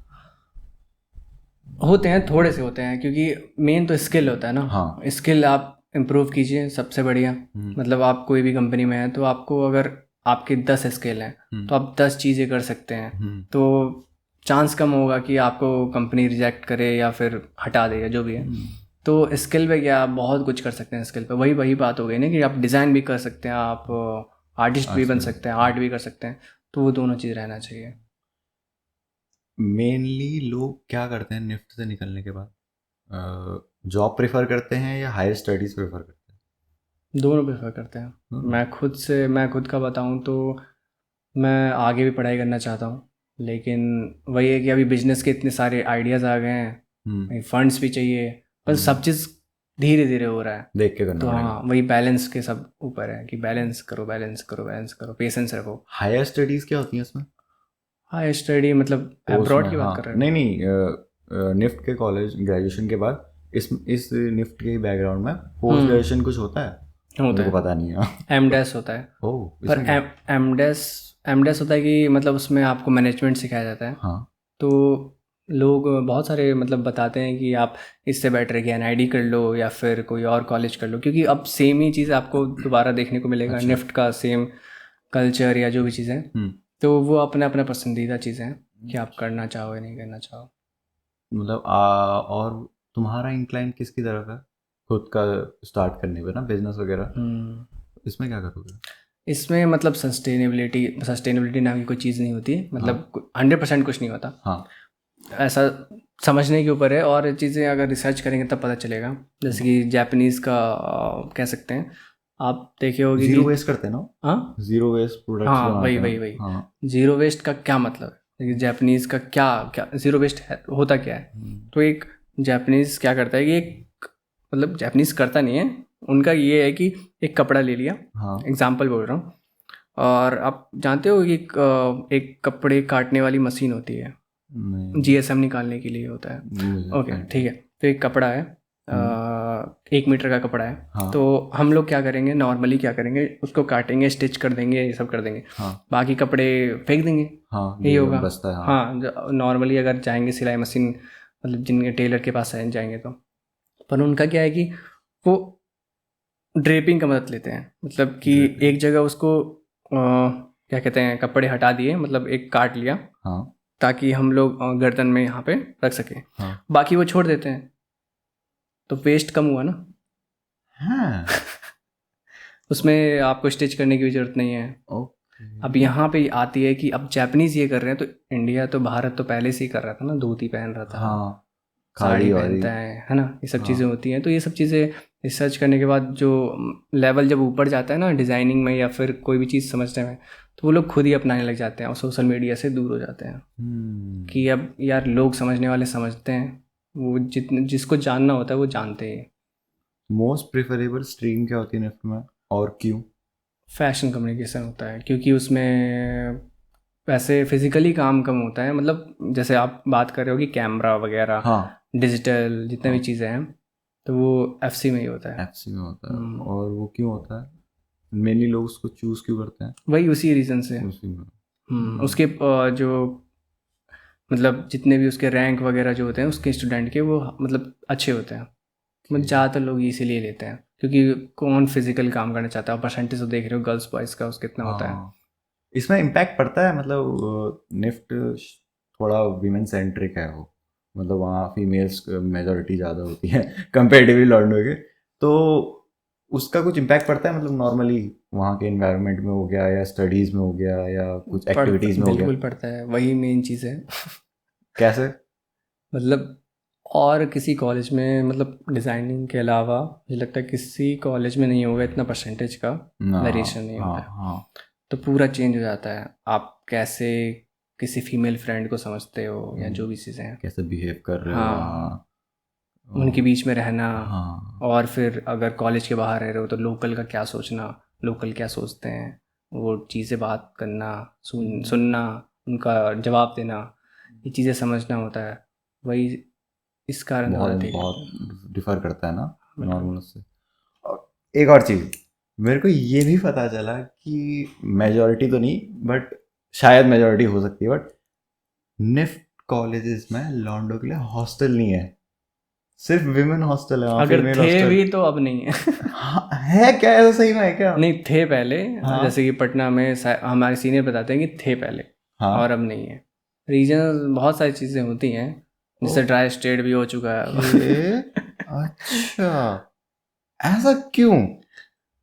होते हैं, थोड़े से होते हैं, क्योंकि मेन तो स्किल होता है ना। हाँ। स्किल आप इम्प्रूव कीजिए, सबसे बढ़िया। मतलब आप कोई भी कंपनी में हैं, तो आपको अगर आपके 10 स्किल हैं तो आप 10 चीज़ें कर सकते हैं। तो चांस कम होगा कि आपको कंपनी रिजेक्ट करे या फिर हटा दे या जो भी है। तो स्किल पे क्या, आप बहुत कुछ कर सकते हैं स्किल पे। वही बात हो गई ना कि आप डिज़ाइन भी कर सकते हैं, आप आर्टिस्ट भी बन सकते हैं, आर्ट भी कर सकते हैं। तो वो दोनों चीज़ रहना चाहिए। मेनली लोग क्या करते हैं निफ्ट से निकलने के बाद? जॉब प्रेफर करते हैं या हायर स्टडीज प्रेफर करते दोनों प्रेफर करते हैं। दोनों? मैं खुद का बताऊं तो मैं आगे भी पढ़ाई करना चाहता हूँ, लेकिन वही है कि अभी बिजनेस के इतने सारे आइडियाज़ आ गए हम्म, हैं, फंड्स भी चाहिए, पर सब चीज़ धीरे धीरे हो रहा है। देख के करना तो पड़ेगा। हाँ, वही बैलेंस के सब ऊपर है कि बैलेंस करो, बैलेंस करो, बैलेंस करो, पेशेंस रखो। हायर स्टडीज़ क्या होती हैं इसमें? हाँ, स्टडी मतलब पोस्ट में, अब्रॉड की बात कर हाँ, रहे हो? नहीं नहीं, निफ्ट के कॉलेज ग्रेजुएशन के बाद इस निफ्ट के बैकग्राउंड में पोस्ट ग्रेजुएशन कुछ होता है? होता मेरे को है, पता नहीं है। एमडेस होता है। ओह, पर इसमें क्या? एमडेस एमडेस होता है कि मतलब उसमें आपको मैनेजमेंट सिखाया जाता है। हाँ, तो लोग बहुत सारे मतलब बताते हैं कि आप इससे बेटर है कि एनआईडी कर लो या फिर कोई और कॉलेज कर लो, क्योंकि अब सेम ही चीज़ आपको दोबारा देखने को मिलेगा, अच्छा। निफ्ट का सेम कल्चर या जो भी चीज़ें हैं। हम्म, तो वो अपना अपना पसंदीदा चीज़ें हैं कि आप करना चाहो या नहीं करना चाहो। मतलब और तुम्हारा इंक्लाइन किसकी तरफ है खुद का स्टार्ट करने पे ना, बिजनेस वगैरह? हम्म, इसमें क्या करोगे? इसमें मतलब सस्टेनेबिलिटी नाम की कोई चीज़ नहीं होती, हाँ, मतलब 100% कुछ नहीं होता। हाँ, ऐसा समझने के ऊपर है, और चीज़ें अगर रिसर्च करेंगे तब पता चलेगा। जैसे कि जापानीज़ का कह सकते हैं, आप देखे होगे जीरो कि वेस्ट करते हैं ना? हाँ, जीरो वेस्ट प्रोडक्ट्स हाँ, वही बनाते हैं। वही वही हाँ। ज़ीरो वेस्ट का क्या मतलब है, जापानीज़ का क्या क्या ज़ीरो वेस्ट है, होता क्या है? तो एक जापानीज़ क्या करता है कि एक मतलब जापानीज़ करता नहीं है, उनका ये है कि एक कपड़ा ले लिया, हाँ, एग्जाम्पल बोल रहा हूँ, और आप जानते हो कि एक कपड़े काटने वाली मशीन होती है, नहीं, जीएसएम निकालने के लिए होता है। मुझे ओके, नहीं ठीक पता। है। तो एक कपड़ा है, 1 मीटर का कपड़ा है। हाँ, तो हम लोग क्या करेंगे, नॉर्मली क्या करेंगे, उसको काटेंगे, स्टिच कर देंगे, ये सब कर देंगे, हाँ, बाकी कपड़े फेंक देंगे, हाँ, यही जो होगा। बचता है, हाँ। हाँ, नॉर्मली अगर जाएंगे सिलाई मशीन, मतलब जिनके टेलर के पास जाएंगे तो, पर उनका क्या है कि वो ड्रेपिंग का मदद लेते हैं, मतलब कि Draping, एक जगह उसको क्या कहते हैं, कपड़े हटा दिए, मतलब एक काट लिया हाँ, ताकि हम लोग गर्दन में यहाँ पे रख सकें, हाँ, बाकी वो छोड़ देते हैं, तो वेस्ट कम हुआ ना। हाँ, उसमें आपको स्टिच करने की भी ज़रूरत नहीं है। ओके, अब यहाँ पे आती है कि अब जापानीज़ ये कर रहे हैं, तो इंडिया तो भारत तो पहले से ही कर रहा था ना, धोती पहन रहा था, हाँ, साड़ी खाड़ी वाड़ी, पहनता है ना, ये सब चीज़ें हाँ। होती हैं। तो ये सब चीज़ें रिसर्च करने के बाद जो लेवल जब ऊपर जाता है ना डिज़ाइनिंग में या फिर कोई भी चीज़ समझने में, तो वो लोग खुद ही अपनाने लग जाते हैं और सोशल मीडिया से दूर हो जाते हैं कि अब यार लोग समझने वाले समझते हैं, वो जितने जिसको जानना होता है वो जानते हैं। मोस्ट प्रिफरेबल स्ट्रीम क्या होती है निफ्ट में, और क्यों? फैशन कम्युनिकेशन होता है, क्योंकि उसमें वैसे फिजिकली काम कम होता है, मतलब जैसे आप बात कर रहे हो कि कैमरा वगैरह, हाँ, डिजिटल जितने भी हाँ, चीज़ें हैं, तो वो एफसी में ही होता है। एफसी में होता है। हम्म, और वो क्यों होता है? मेनली लोग उसको चूज क्यों करते हैं वही उसी रीज़न से। उसी में? उसके जो मतलब जितने भी उसके रैंक वगैरह जो होते हैं उसके स्टूडेंट के, वो मतलब अच्छे होते हैं, मतलब ज़्यादातर लोग इसीलिए लेते हैं, क्योंकि कौन फिजिकल काम करना चाहता है। परसेंटेज तो देख रहे हो गर्ल्स बॉयज़ का, उसका कितना होता है। हाँ, इसमें इम्पैक्ट पड़ता है, मतलब निफ्ट थोड़ा वीमेन सेंट्रिक है वो, मतलब वहाँ फीमेल्स मेजोरिटी ज़्यादा होती है कंपेरेटिवली लड़नों के। तो उसका कुछ इम्पैक्ट पड़ता है, मतलब नॉर्मली वहाँ के इन्वायरमेंट में हो गया, या स्टडीज़ में हो गया, या कुछ पड़ता, एक्टिविटीज़ में हो गया? बिल्कुल पड़ता है, वही मेन चीज़ है। कैसे? मतलब और किसी कॉलेज में, मतलब डिज़ाइनिंग के अलावा मुझे लगता है किसी कॉलेज में नहीं होगा इतना परसेंटेज का वेरिएशन हाँ, नहीं हाँ, होता है। हाँ, तो पूरा चेंज हो जाता है, आप कैसे किसी फीमेल फ्रेंड को समझते हो या जो भी चीज़ें हैं। कैसे बिहेव कर रहे हो हाँ, वहाँ? उनके बीच में रहना, हाँ, और फिर अगर कॉलेज के बाहर रह रहे हो तो लोकल का क्या सोचना, लोकल क्या सोचते हैं, वो चीज़ें बात करना, सुनना, उनका जवाब देना, ये चीज़ें समझना होता है। वही इस कारण थोड़ा बहुत देख लेते बहुत हैं। डिफर करता है ना बिल्कुल। नॉर्मल से। और एक और चीज़, मेरे को ये भी पता चला कि मेजोरिटी तो नहीं, बट शायद मेजोरिटी हो सकती है, बट निफ्ट कॉलेजेस में लॉन्डो के लिए हॉस्टल नहीं है, सिर्फ विमेन हॉस्टल है वहाँ, अगर फीमेल थे हॉस्टल। भी तो अब नहीं है। हाँ, है क्या? ऐसा सही में है क्या? नहीं थे पहले, हाँ, जैसे कि पटना में हमारे सीनियर बताते हैं कि थे पहले, और हाँ, अब नहीं है। रीजन बहुत सारी चीज़ें होती हैं, जैसे ड्राई स्टेट भी हो चुका है ओके, अब। अच्छा, ऐसा क्यों?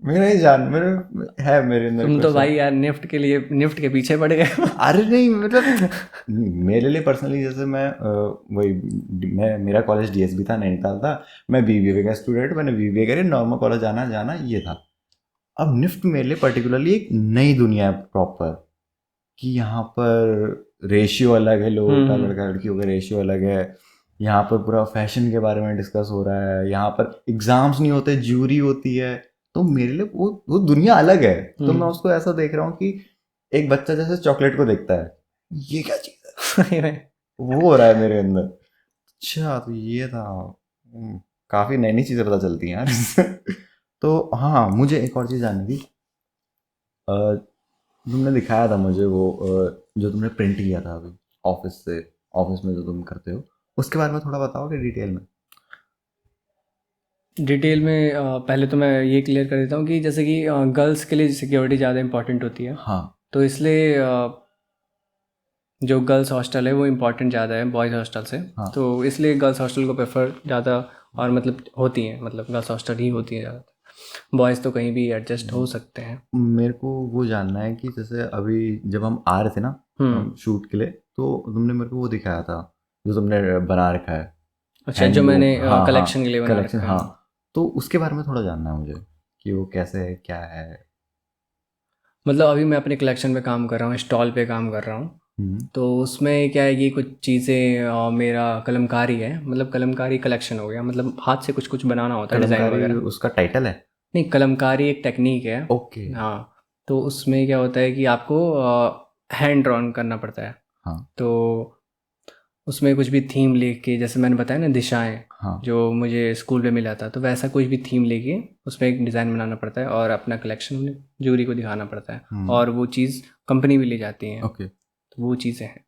मेरा ही जान मेरे है मेरे अंदर तुम तो क्वेश्चन। भाई यार निफ्ट के लिए निफ्ट के पीछे पड़ गए हो। अरे नहीं, मतलब मेरे लिए पर्सनली, जैसे मैं वही, मैं मेरा कॉलेज डीएसबी था, नैनीताल था। मैं बीबीए का स्टूडेंट, मैंने बीबीए करे, नॉर्मल कॉलेज जाना जाना ये था। अब निफ्ट मेरे लिए पर्टिकुलरली एक नई दुनिया है प्रॉपर। कि यहाँ पर रेशियो अलग है, लोगों का, लड़का लड़कियों का रेशियो अलग है, यहाँ पर पूरा फैशन के बारे में डिस्कस हो रहा है, यहाँ पर एग्जाम्स नहीं होते, ज्यूरी होती है। तो मेरे लिए वो दुनिया अलग है। तो मैं उसको ऐसा देख रहा हूँ कि एक बच्चा जैसे चॉकलेट को देखता है, ये क्या चीज़ है, वो हो रहा है मेरे अंदर। अच्छा, तो ये था। काफ़ी नई नई चीज़ें पता चलती हैं यार इससे। तो हाँ, मुझे एक और चीज़ जाननी थी। तुमने दिखाया था मुझे वो जो तुमने प्रिंट किया था अभी ऑफिस में जो तुम करते हो, उसके बारे में थोड़ा बताओगे डिटेल में? डिटेल में पहले तो मैं ये क्लियर कर देता हूँ कि जैसे कि गर्ल्स के लिए सिक्योरिटी ज़्यादा इम्पॉर्टेंट होती है। हाँ। तो इसलिए जो गर्ल्स हॉस्टल है वो इम्पॉर्टेंट ज़्यादा है बॉयज़ हॉस्टल से। हाँ। तो इसलिए गर्ल्स हॉस्टल को प्रेफर ज़्यादा, और मतलब होती हैं, मतलब गर्ल्स हॉस्टल ही होती है ज़्यादा। बॉयज़ तो कहीं भी एडजस्ट हो सकते हैं। मेरे को वो जानना है कि जैसे अभी जब हम आ रहे थे ना शूट के लिए, तो तुमने मेरे को वो दिखाया था जो तुमने बना रखा है। अच्छा, जो मैंने हाँ कलेक्शन के लिए बना कलेक्शन, रखा है। हाँ। तो उसके बारे में थोड़ा जानना है मुझे कि वो कैसे है, क्या है। मतलब अभी मैं अपने कलेक्शन पे काम कर रहा हूँ, स्टॉल पे काम कर रहा हूँ। तो उसमें क्या है कि कुछ चीज़ें मेरा कलमकारी है, मतलब कलमकारी कलेक्शन हो गया, मतलब हाथ से कुछ कुछ बनाना होता है, डिज़ाइन कलमकारी वगैरह। उसका टाइटल है? नहीं, कलमकारी एक टेक्निक है। ओके। हाँ, तो उसमें क्या होता है कि आपको हैंड ड्रॉन करना पड़ता है। हाँ। तो उसमें कुछ भी थीम लेके, जैसे मैंने बताया ना दिशाएं, हाँ। जो मुझे स्कूल में मिला था, तो वैसा कुछ भी थीम लेके उसमें एक डिज़ाइन बनाना पड़ता है और अपना कलेक्शन जूरी को दिखाना पड़ता है, और वो चीज़ कंपनी भी ले जाती है। ओके। तो वो चीज़ें हैं।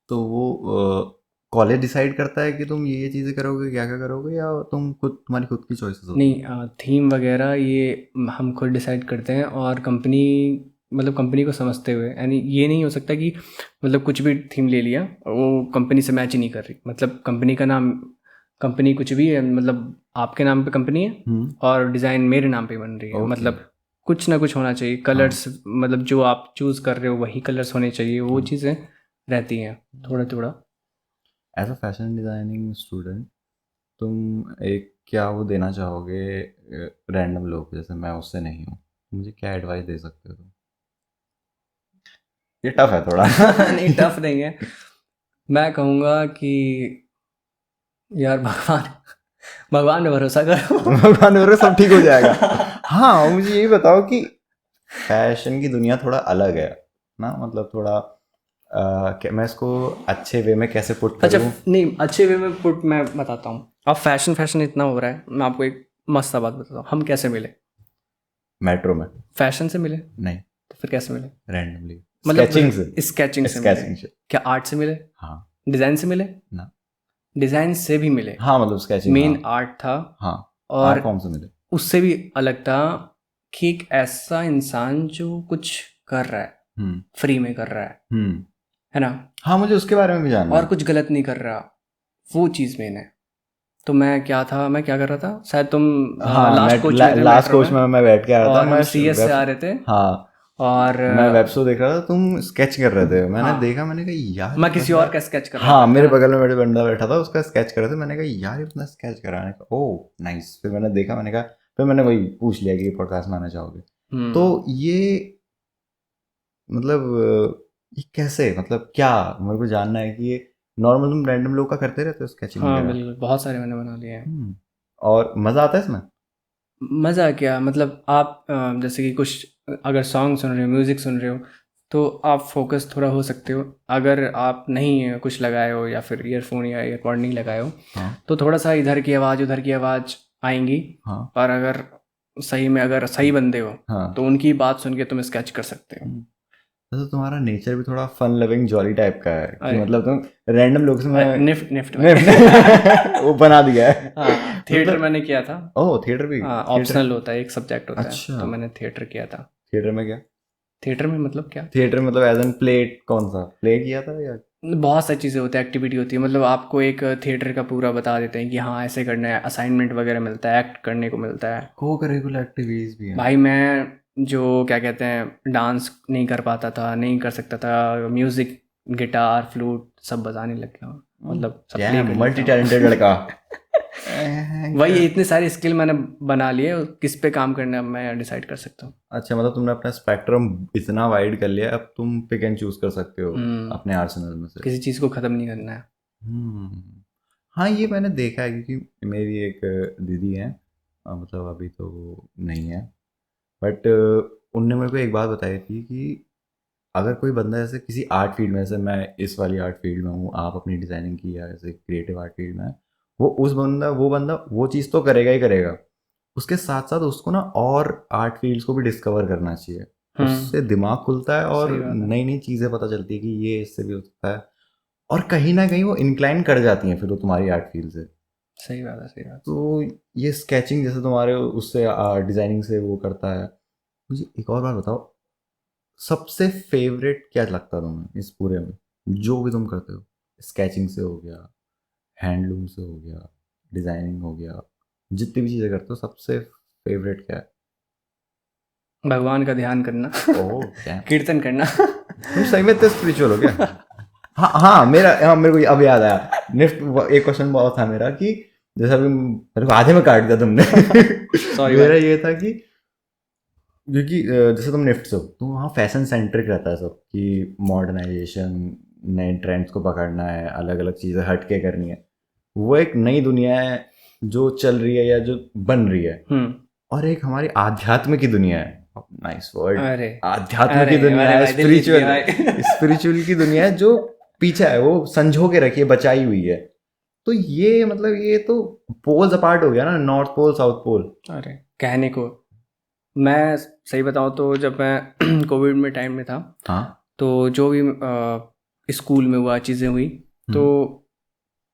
तो वो कॉलेज डिसाइड करता है कि तुम ये चीज़ें करोगे, क्या क्या करोगे, या तुम खुद, तुम्हारी खुद की चॉइसेस होती हैं? नहीं, थीम वगैरह ये हम खुद डिसाइड करते हैं, और कंपनी, मतलब कंपनी को समझते हुए, यानी ये नहीं हो सकता कि मतलब कुछ भी थीम ले लिया और वो कंपनी से मैच ही नहीं कर रही। मतलब कंपनी का नाम, कंपनी कुछ भी है, मतलब आपके नाम पे कंपनी है और डिज़ाइन मेरे नाम पे बन रही है। ओके। मतलब कुछ ना कुछ होना चाहिए, कलर्स, मतलब जो आप चूज़ कर रहे हो वही कलर्स होने चाहिए, वो चीज़ें रहती हैं थोड़ा थोड़ा। As a fashion designing student, तुम एक क्या वो देना चाहोगे रैंडम लोग को, जैसे मैं उससे नहीं हूँ, मुझे क्या एडवाइस दे सकते हो तुम? ये टफ है थोड़ा। नहीं, टफ नहीं है। मैं कहूँगा कि यार, भगवान भगवान पे भरोसा करो। भगवान मेरे सब ठीक हो जाएगा। हाँ, मुझे ये बताओ कि फैशन की दुनिया थोड़ा अलग है ना, मतलब थोड़ा मैं इसको अच्छे वे में कैसे पुट अच्छा, करूँ? नहीं, अच्छे वे में पुट मैं बताता हूँ। अब फैशन फैशन इतना हो रहा है, मैं आपको एक मस्त सा बात बताता हूँ। हम कैसे मिले? मेट्रो में? फैशन से मिले? नहीं, तो फिर कैसे मिले? रैंडमली, स्केचिंग से। मतलब स्केचिंग से मिले? स्केचिंग से। क्या आर्ट से मिले? हाँ। डिज़ाइन से मिले? ना। डिज़ाइन से भी मिले। हाँ, मतलब स्केचिंग, हाँ। मेन आर्ट था। हाँ, और आर्ट फॉर्म से मिले। उससे भी अलग था कि एक ऐसा इंसान जो कुछ कर रहा है, फ्री में कर रहा है ना, हाँ, मुझे उसके बारे में भी जानना और है। कुछ गलत नहीं कर रहा, वो चीज़ मेन है। तो मैं क्या कर रहा था, शायद तुम हाँ, लास्ट कोच में थे, लास्ट मेट्रो कोच में मैं बैठ के आ रहा था, और हम मैं सीएस से आ रहे थे। हाँ, और मैं वेब शो देख रहा था, तुम स्केच कर रहे थे, मैंने हाँ, देखा, मैंने कहा यार मैं ये किसी बंदा। और का स्केच कर रहा हाँ, था, मेरे है ना? बगल में मेरे बंदा बैठा था, उसका स्केच कर रहे थे, मैंने कहा यार ये बंदा स्केच कर रहा है। Oh nice. फिर मैंने देखा, मैंने कहा, फिर मैंने वही पूछ लिया कि पॉडकास्ट में आना चाहोगे। तो ये मतलब ये कैसे, मतलब क्या, मेरे को जानना है कि ये नॉर्मल तुम रैंडम लोग का करते रहते हो स्केचिंग हाँ, वगैरह? बिल्कुल, बहुत सारे मैंने बना लिए हैं। और मज़ा आता है इसमें? मज़ा क्या, मतलब आप जैसे कि कुछ अगर सॉन्ग सुन रहे हो, म्यूज़िक सुन रहे हो, तो आप फोकस थोड़ा हो सकते हो। अगर आप नहीं कुछ लगाए हो, या फिर ईयरफोन या ईयरपॉड नहीं लगाए हो, तो थोड़ा सा इधर की आवाज़ उधर की आवाज़ आएंगी। और अगर सही में, अगर सही बंदे हो, तो उनकी बात सुन के तुम स्केच कर सकते हो। तो तुम्हारा नेचर भी थोड़ा फन लविंग जॉली टाइप का है कि अरे, मतलब तुम रैंडम लोग से निफ्ट में वो बना दिया है। हाँ, थिएटर मैंने किया था। ओह, थिएटर भी? हाँ, ऑप्शनल होता है, एक सब्जेक्ट होता है, तो मैंने थिएटर किया था। थिएटर में क्या? थिएटर में मतलब क्या? थिएटर मतलब एज एन प्ले, कौन सा प्ले किया था या? बहुत सारी चीज़ें होती है, एक्टिविटी होती है, मतलब आपको एक थिएटर का पूरा बता देते हैं कि हाँ ऐसे करना है, असाइनमेंट वगैरह मिलता है, एक्ट करने को मिलता है। को करिकुलर एक्टिविटीज भी हैं? भाई मैं जो क्या कहते हैं, डांस नहीं कर पाता था, नहीं कर सकता था, म्यूज़िक, गिटार, फ्लूट सब बजाने लग गया, मतलब सब प्ले कर लेता मल्टी हूँ। टैलेंटेड लड़का। वही इतने सारे स्किल मैंने बना लिए, किस पे काम करना है मैं डिसाइड कर सकता हूँ। अच्छा, मतलब तुमने अपना स्पेक्ट्रम इतना वाइड कर लिया, अब तुम पिक एंड चूज कर सकते हो अपने आर्सेनल में से। किसी चीज़ को ख़त्म नहीं करना है। हम्म। हाँ, ये मैंने देखा है क्योंकि मेरी एक दीदी है, मतलब अभी तो वो नहीं है, बट उनने मेरे को एक बात बताई थी कि अगर कोई बंदा ऐसे किसी आर्ट फील्ड में, जैसे मैं इस वाली आर्ट फील्ड में हूँ, आप अपनी डिज़ाइनिंग की या ऐसे क्रिएटिव आर्ट फील्ड में है, वो बंदा वो चीज़ तो करेगा ही करेगा, उसके साथ साथ उसको ना और आर्ट फील्ड्स को भी डिस्कवर करना चाहिए। उससे दिमाग खुलता है और सही बात है। नई नई चीज़ें पता चलती है कि ये इससे भी हो सकता है, और कहीं ना कहीं वो इंक्लाइन कर जाती हैं फिर वो तुम्हारी आर्ट फील्ड से। सही बात है, सही बात। तो ये स्केचिंग जैसे तुम्हारे उससे डिज़ाइनिंग से वो करता है। मुझे एक और बात बताओ, सबसे फेवरेट क्या लगता है तुम्हें इस पूरे में, जो भी तुम करते हो? स्केचिंग से हो गया, हैंडलूम से हो गया, डिजाइनिंग हो गया, जितनी भी चीजें करते हो, सबसे फेवरेट क्या है? भगवान का ध्यान करना। ओह डैम, कीर्तन करना। तुम सही में इतने स्पिरिचुअल हो क्या? हाँ हाँ, मेरे को अब याद आया। नेक्स्ट एक क्वेश्चन बहुत था मेरा कि जैसे अभी मेरे को आधे में काट दिया तुमने। सॉरी मेरा भाई। ये था कि क्योंकि जैसे तुम निफ्ट से हो तो वहाँ फैशन सेंट्रिक रहता है सब, कि मॉडर्नाइजेशन, नए ट्रेंड्स को पकड़ना है, अलग अलग चीज़ें हट के करनी है। वो एक नई दुनिया है जो चल रही है या जो बन रही है, और एक हमारी आध्यात्म की दुनिया है। Nice word. अरे आध्यात्म अरे की दुनिया अरे है, भाई, दिल जीत स्पिरिचुअल गया भाई। स्पिरिचुअल की दुनिया है जो पीछे है, वो संजो के रखी है, बचाई हुई है। तो ये मतलब ये तो पोल्स अपार्ट हो गया ना, नॉर्थ पोल साउथ पोल। अरे कहने को, मैं सही बताऊँ तो जब मैं कोविड में टाइम में था, हाँ। तो जो भी स्कूल में हुआ चीज़ें हुई, तो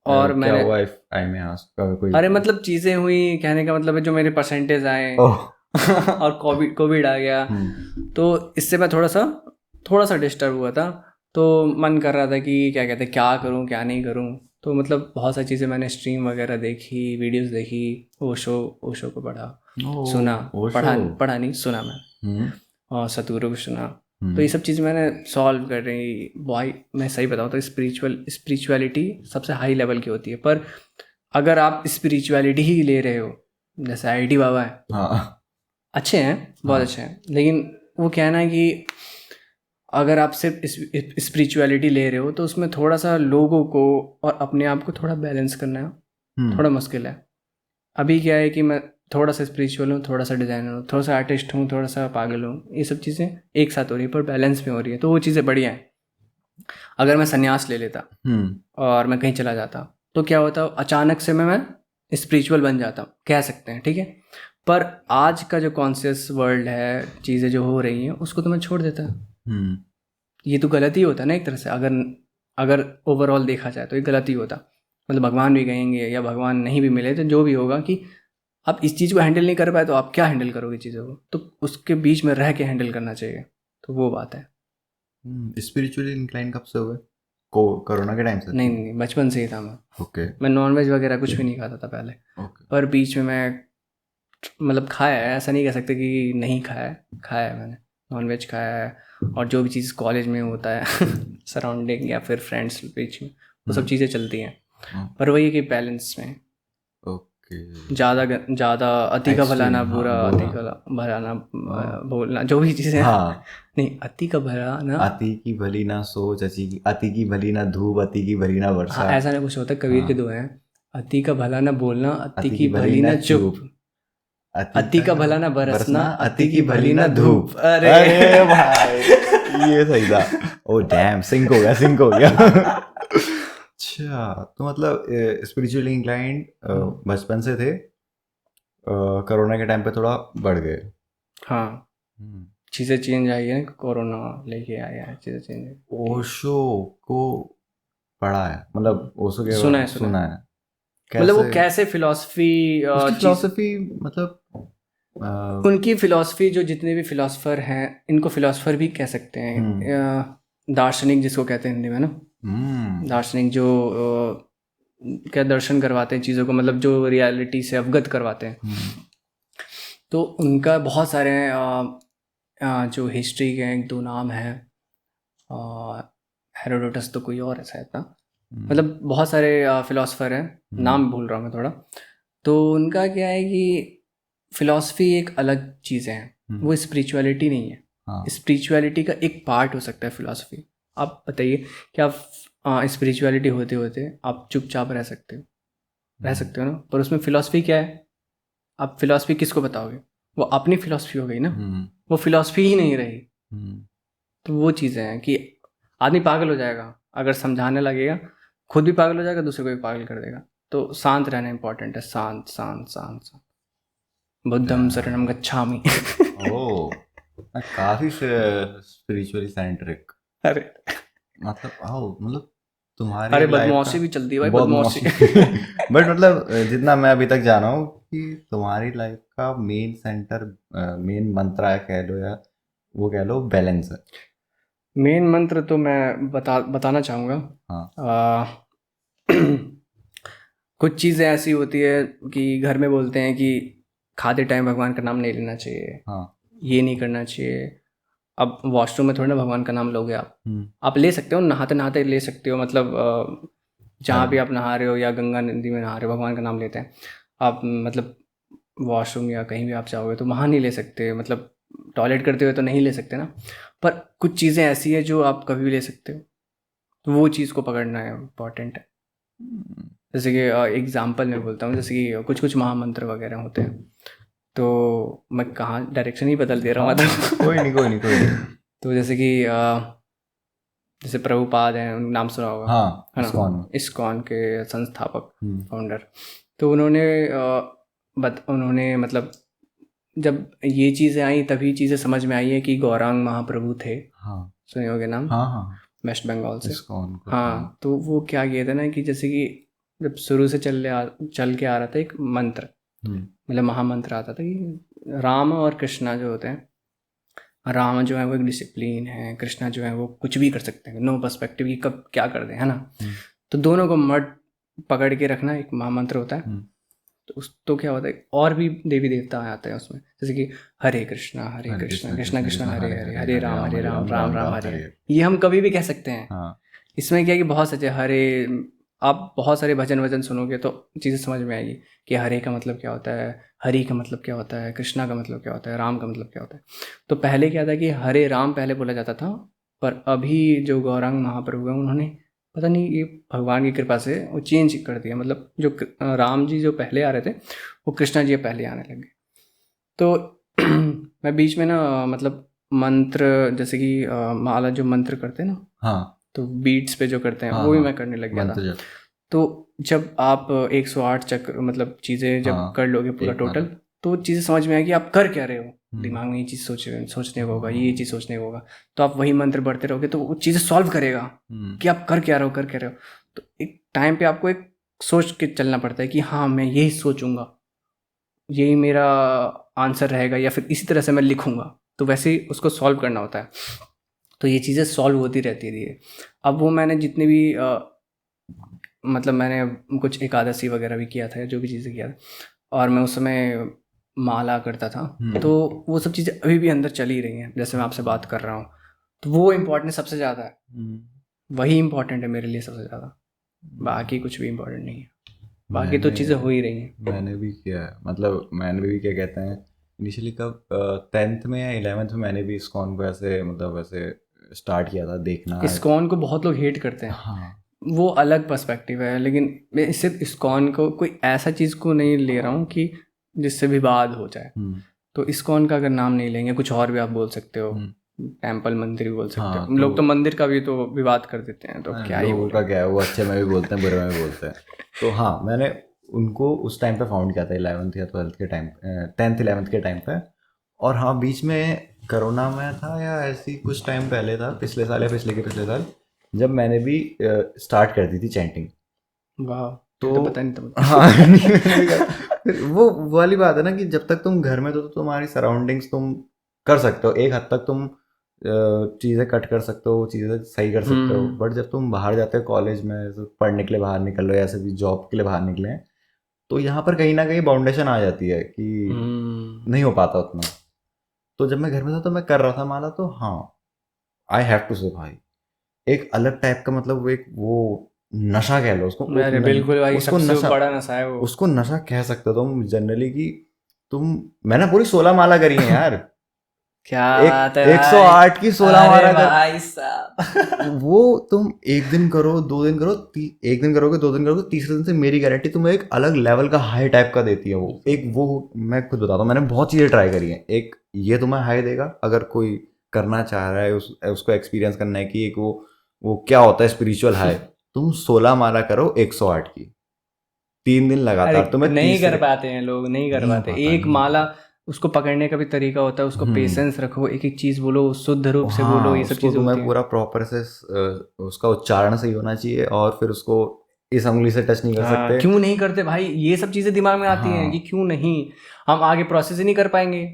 और क्या मैंने, हुआ, इफ आई में आस्क? कोई अरे मतलब चीज़ें हुई, कहने का मतलब है जो मेरे परसेंटेज आए। ओह। और कोविड कोविड आ गया, तो इससे मैं थोड़ा सा डिस्टर्ब हुआ था। तो मन कर रहा था कि क्या कहते हैं, क्या करूं क्या नहीं करूं। तो मतलब बहुत सारी चीज़ें मैंने स्ट्रीम वगैरह देखी, वीडियोस देखी, ओशो को पढ़ा, सुना, ओशो। पढ़ा नहीं सुना मैं, हम्म। और सतगुरु को सुना। तो ये सब चीज़ मैंने सॉल्व कर रही। भाई मैं सही बताऊँ तो स्पिरिचुअलिटी सबसे हाई लेवल की होती है, पर अगर आप स्पिरिचुअलिटी ही ले रहे हो, जैसे आईडी बाबा है, हाँ अच्छे हैं, बहुत अच्छे हैं, लेकिन वो कहना है कि अगर आप सिर्फ स्पिरिचुअलिटी ले रहे हो तो उसमें थोड़ा सा लोगों को और अपने आप को थोड़ा बैलेंस करना थोड़ा मुश्किल है। अभी क्या है कि मैं थोड़ा सा स्पिरिचुअल हूँ, थोड़ा सा डिज़ाइनर हूँ, थोड़ा सा आर्टिस्ट हूँ, थोड़ा सा पागल हूँ, ये सब चीज़ें एक साथ हो रही है पर बैलेंस में हो रही है, तो वो चीज़ें बढ़िया हैं। अगर मैं संन्यास ले लेता और मैं कहीं चला जाता तो क्या होता, अचानक से मैं स्पिरिचुअल बन जाता, कह सकते हैं, ठीक है। पर आज का जो कॉन्शियस वर्ल्ड है, चीज़ें जो हो रही हैं, उसको तो मैं छोड़ देता। ये तो गलत ही होता ना एक तरह से, अगर अगर ओवरऑल देखा जाए तो ये गलत ही होता। मतलब भगवान भी कहेंगे या भगवान नहीं भी मिले तो जो भी होगा कि आप इस चीज़ को हैंडल नहीं कर पाए तो आप क्या हैंडल करोगे चीज़ों को, तो उसके बीच में रह के हैंडल करना चाहिए, तो वो बात है। स्पिरिचुअली इंक्लाइन कब से हुए? कोरोना के टाइम से? नहीं नहीं, बचपन से ही था मैं। ओके। मैं नॉनवेज वगैरह कुछ भी नहीं खाता था पहले, ओके। पर बीच में मैं मतलब खाया है, ऐसा नहीं कह सकते कि नहीं खाया है, खाया है मैंने, नॉनवेज खाया है। और जो भी चीज़ कॉलेज में होता है सराउंडिंग या फिर फ्रेंड्स बीच में, वो सब चीज़ें चलती हैं, पर वही है कि बैलेंस में। ओके। ज़्यादा अति का भला ना एक्सट्रीम, हाँ बुरा, वो अति हाँ। का भला ना बोलना, जो भी चीज़ें हाँ, नहीं, अति का भला ना, अति की भली ना सोच, अति की भली ना धूप, अति की भली ना हाँ वर्षा। ऐसा ना कुछ होता है, कबीर के हाँ, दो हैं, अति का भला ना बोलना, अति अति की की भली भली ना ना चुप, चूप, अति अति का का भला ना बरसना, बरसना, अति की भली ना धूप। अरे अरे भाई, ये सही था। ओ डैम, सिंक हो गया, सिंक हो गया। अच्छा, तो मतलब स्पिरिचुअली इंक्लाइंड बचपन से थे, कोरोना के टाइम पे थोड़ा बढ़ गए। हाँ, चीज़ें चेंज आई है, कोरोना लेके आया है, चीज़ें चेंज। ओशो को पढ़ा है, मतलब ओशो के सुना है, सुना है? मतलब वो कैसे? कैसे फिलॉसफी उसकी चीज़, फिलोसफी मतलब उनकी फिलॉसफी, जो जितने भी फिलॉसफर हैं, इनको फिलॉसफर भी कह सकते हैं, दार्शनिक जिसको कहते हैं हिंदी में ना, दार्शनिक जो क्या दर्शन करवाते हैं चीज़ों को, मतलब जो रियलिटी से अवगत करवाते हैं। तो उनका बहुत सारे जो हिस्ट्री के एक दो नाम हैं, हेरोडोटस तो कोई और है शायद ना, मतलब बहुत सारे फिलॉसफर हैं, नाम भूल रहा हूँ मैं थोड़ा। तो उनका क्या है कि फिलॉसफी एक अलग चीज़ है, वो स्पिरिचुअलिटी नहीं है। हाँ स्पिरिचुअलिटी का एक पार्ट हो सकता है फिलॉसफी। आप बताइए कि आप स्पिरिचुअलिटी होते होते आप चुपचाप रह सकते हो ना, पर उसमें फिलॉसफी क्या है? आप फिलॉसफी किसको बताओगे? वो अपनी फिलॉसफी हो गई ना, वो फिलॉसफी ही नहीं रही। तो वो चीज़ें हैं कि आदमी पागल हो जाएगा अगर समझाने लगेगा, खुद भी पागल हो जाएगा, दूसरे को भी पागल कर देगा। तो शांत रहना इंपॉर्टेंट है, शांत शांत शांत शांत। बुद्धम शरणम गच्छामि। ओ काफी स्पिरिचुअली सेंट्रिक। अरे मतलब आओ मतलब तुम्हारी अरे लाइफ का बदमाशी भी चलती है भाई, बहुत बदमाशी। मौसी बट मतलब जितना मैं अभी तक जाना हूँ कि तुम्हारी लाइफ का मेन सेंटर, मेन मंत्र है कह लो, या वो कह लो बैलेंस है। मेन मंत्र तो मैं बताना चाहूँगा। हाँ आ, कुछ चीज़ें ऐसी होती है कि घर में बोलते हैं कि खाते टाइम भगवान का नाम नहीं लेना चाहिए, हाँ ये नहीं करना चाहिए। अब वॉशरूम में थोड़ी ना भगवान का नाम लोगे आप ले सकते हो, नहाते नहाते ले सकते हो, मतलब जहाँ भी हाँ आप नहा रहे हो या गंगा नदी में नहा रहे हो भगवान का नाम लेते हैं आप, मतलब वॉशरूम या कहीं भी आप जाओगे तो वहाँ नहीं ले सकते, मतलब टॉयलेट करते हुए तो नहीं ले सकते ना। पर कुछ चीज़ें ऐसी है जो आप कभी भी ले सकते हो, तो वो चीज़ को पकड़ना है, इम्पॉर्टेंट है। जैसे कि एग्जाम्पल मैं बोलता हूँ, जैसे कि कुछ कुछ महामंत्र वगैरह होते हैं, तो मैं कहाँ डायरेक्शन ही बदल दे रहा हूँ हाँ मतलब। कोई नहीं कोई नहीं कोई नहीं। तो जैसे कि जैसे प्रभुपाद हैं, उनका नाम सुना होगा, हाँ है इस्कॉन। ना, इस्कॉन के संस्थापक, फाउंडर। तो उन्होंने मतलब जब ये चीज़ें आई तभी चीज़ें समझ में आई है कि गौरांग महाप्रभु थे, हाँ सुने होगे नाम, हाँ हाँ वेस्ट बंगाल से। इस्कॉन को हाँ। हाँ, तो वो क्या किए थे ना कि जैसे कि जब शुरू से चल के आ रहा था एक मंत्र, मतलब महामंत्र आता था कि राम और कृष्णा जो होते हैं, राम जो है वो एक डिसिप्लिन है, कृष्णा जो है वो कुछ भी कर सकते हैं, नो पर्सपेक्टिव, कि कब क्या कर दें, है ना। तो दोनों को मड पकड़ के रखना एक महामंत्र होता है। तो क्या होता है, और भी देवी देवता आते हैं उसमें, जैसे कि हरे कृष्णा हरे कृष्णा कृष्ण कृष्णा कृष्ण कृष्णा कृष्ण हरे हरे हरे, हरे हरे हरे राम राम राम राम राम राम हरे हरे। हरे। ये हम कभी भी कह सकते हैं। हाँ इसमें क्या है कि बहुत सच्चे हरे, आप बहुत सारे भजन वजन सुनोगे तो चीज़ें समझ में आएगी कि हरे का मतलब क्या होता है, हरि का मतलब क्या होता है, कृष्णा का मतलब क्या होता है, राम का मतलब क्या होता है। तो पहले क्या था कि हरे राम पहले बोला जाता था, पर अभी जो गौरांग महाप्रभु हैं उन्होंने पता नहीं ये भगवान की कृपा से वो चेंज कर दिया, मतलब जो राम जी जो पहले आ रहे थे वो कृष्णा जी पहले आने लग गए। तो मैं बीच में ना मतलब मंत्र, जैसे कि माला जो मंत्र करते हैं ना, हाँ तो बीट्स पे जो करते हैं हाँ वो भी हाँ मैं करने लग गया था। मंत्र जप। तो जब आप 108 चक्र मतलब चीज़ें जब हाँ कर लोगे पूरा एक टोटल, माला। तो चीज़ें समझ में आएगी आप कर क्या रहे हो। दिमाग में ये चीज़ सोचने को होगा, ये चीज़ सोचने को होगा, तो आप वही मंत्र बढ़ते रहोगे तो वो चीज़ें सॉल्व करेगा कि आप कर क्या रहे हो, कर क्या रहे हो। तो एक टाइम पे आपको एक सोच के चलना पड़ता है कि हाँ मैं यही सोचूंगा, यही मेरा आंसर रहेगा, या फिर इसी तरह से मैं लिखूंगा, तो वैसे ही उसको सॉल्व करना होता है। तो ये चीज़ें सॉल्व होती रहती है धीरे। अब वो मैंने जितने भी मतलब मैंने कुछ एकादशी वगैरह भी किया था, जो भी चीज़ें किया था, और मैं उस समय माला करता था, तो वो सब चीज़ें अभी भी अंदर चली रही हैं, जैसे मैं आपसे बात कर रहा हूँ। तो वो इम्पोर्टेंट सबसे ज़्यादा है, वही इम्पोर्टेंट है मेरे लिए सबसे ज़्यादा, बाकी कुछ भी इम्पोर्टेंट नहीं है, बाकी तो चीज़ें हो ही रही हैं। मैंने भी किया है, मतलब मैंने भी क्या कहते हैं इनिशियली कब 10th में या 11th में मैंने भी इस्कॉन को ऐसे मतलब ऐसे स्टार्ट किया था देखना। इस्कॉन को बहुत लोग हेट करते हैं, हाँ वो अलग पर्सपेक्टिव है, लेकिन मैं सिर्फ इस्कॉन को कोई ऐसा चीज़ को नहीं ले रहा हूँ कि जिससे विवाद हो जाए। तो इस्कॉन का अगर नाम नहीं लेंगे, कुछ और भी आप बोल सकते हो, टेम्पल मंदिर भी बोल सकते हाँ हो। लोग तो मंदिर का भी तो विवाद कर देते हैं, तो क्या ही लोगों बोले। का क्या है, वो अच्छे में भी बोलते हैं बुरे में भी बोलते हैं। तो हाँ मैंने उनको उस टाइम पे फाउंड किया था 11th या 12th के टाइम, 10th 11th के टाइम पे। और हाँ बीच में करोना में था या ऐसी कुछ टाइम पहले था, पिछले साल या पिछले के पिछले साल, जब मैंने भी स्टार्ट कर दी थी चैंटिंग। वाह, तो तो पता नहीं तो हाँ नहीं मैंने भी कहा। फिर वो वाली बात है ना कि जब तक तुम घर में तो तुम्हारी सराउंडिंग्स तुम कर सकते हो एक हद तक, तुम चीज़ें कट कर सकते हो, चीज़ें सही कर सकते हो। बट जब तुम बाहर जाते हो कॉलेज में तो पढ़ने के लिए बाहर निकल रहे हो, ऐसे भी जॉब के लिए बाहर निकले हैं, तो यहाँ पर कहीं ना कहीं बाउंडेशन आ जाती है कि नहीं हो पाता उतना। तो जब मैं घर में था तो मैं कर रहा था माला, तो हाँ आई हैव टू से भाई एक अलग टाइप का मतलब वो एक वो नशा कह लो उसको, अरे बिल्कुल भाई, उसको सबसे नशा, बड़ा नशा है वो। उसको नशा कह सकते हो तुम जनरली कि तुम, मैंने पूरी 16 माला करी है यार। क्या एक बात है भाई, 108 की 16 माला अरे कर, भाई साहब। वो तुम एक दिन करो, 2 दिन करो, एक दिन करोगे, 2 दिन करोगे, तीसरे दिन से मेरी गारंटी तुम्हें एक अलग लेवल का हाई टाइप का देती है वो। एक वो, मैं खुद बताता हूँ, मैंने बहुत चीज़ें ट्राई करी हैं। एक ये तुम्हें हाई देगा अगर कोई करना चाह रहा है, उसको एक्सपीरियंस करना है कि एक वो क्या होता है स्पिरिचुअल हाई। तुम 16 माला करो 108 की, 3 दिन अरे लगातार, तुम्हें नहीं कर तीसरे, पाते हैं लोग, नहीं कर नहीं हो पाते। पाता, एक नहीं हो माला, पाता। उसको पकड़ने का भी तरीका होता है, उसको हम्म, पेशेंस रखो, एक एक चीज़ बोलो, शुद्ध रूप से बोलो, हाँ, ये सब उसको चीज़ें होती तुम्हें हैं। पूरा प्रॉपर से उसका उच्चारण सही होना चाहिए, और फिर उसको इस उंगली से टच नहीं कर हाँ, सकते। क्यों नहीं करते भाई, ये सब चीज़ें दिमाग में आती हैं कि हाँ, क्यों नहीं, हम आगे प्रोसेस ही नहीं कर पाएंगे।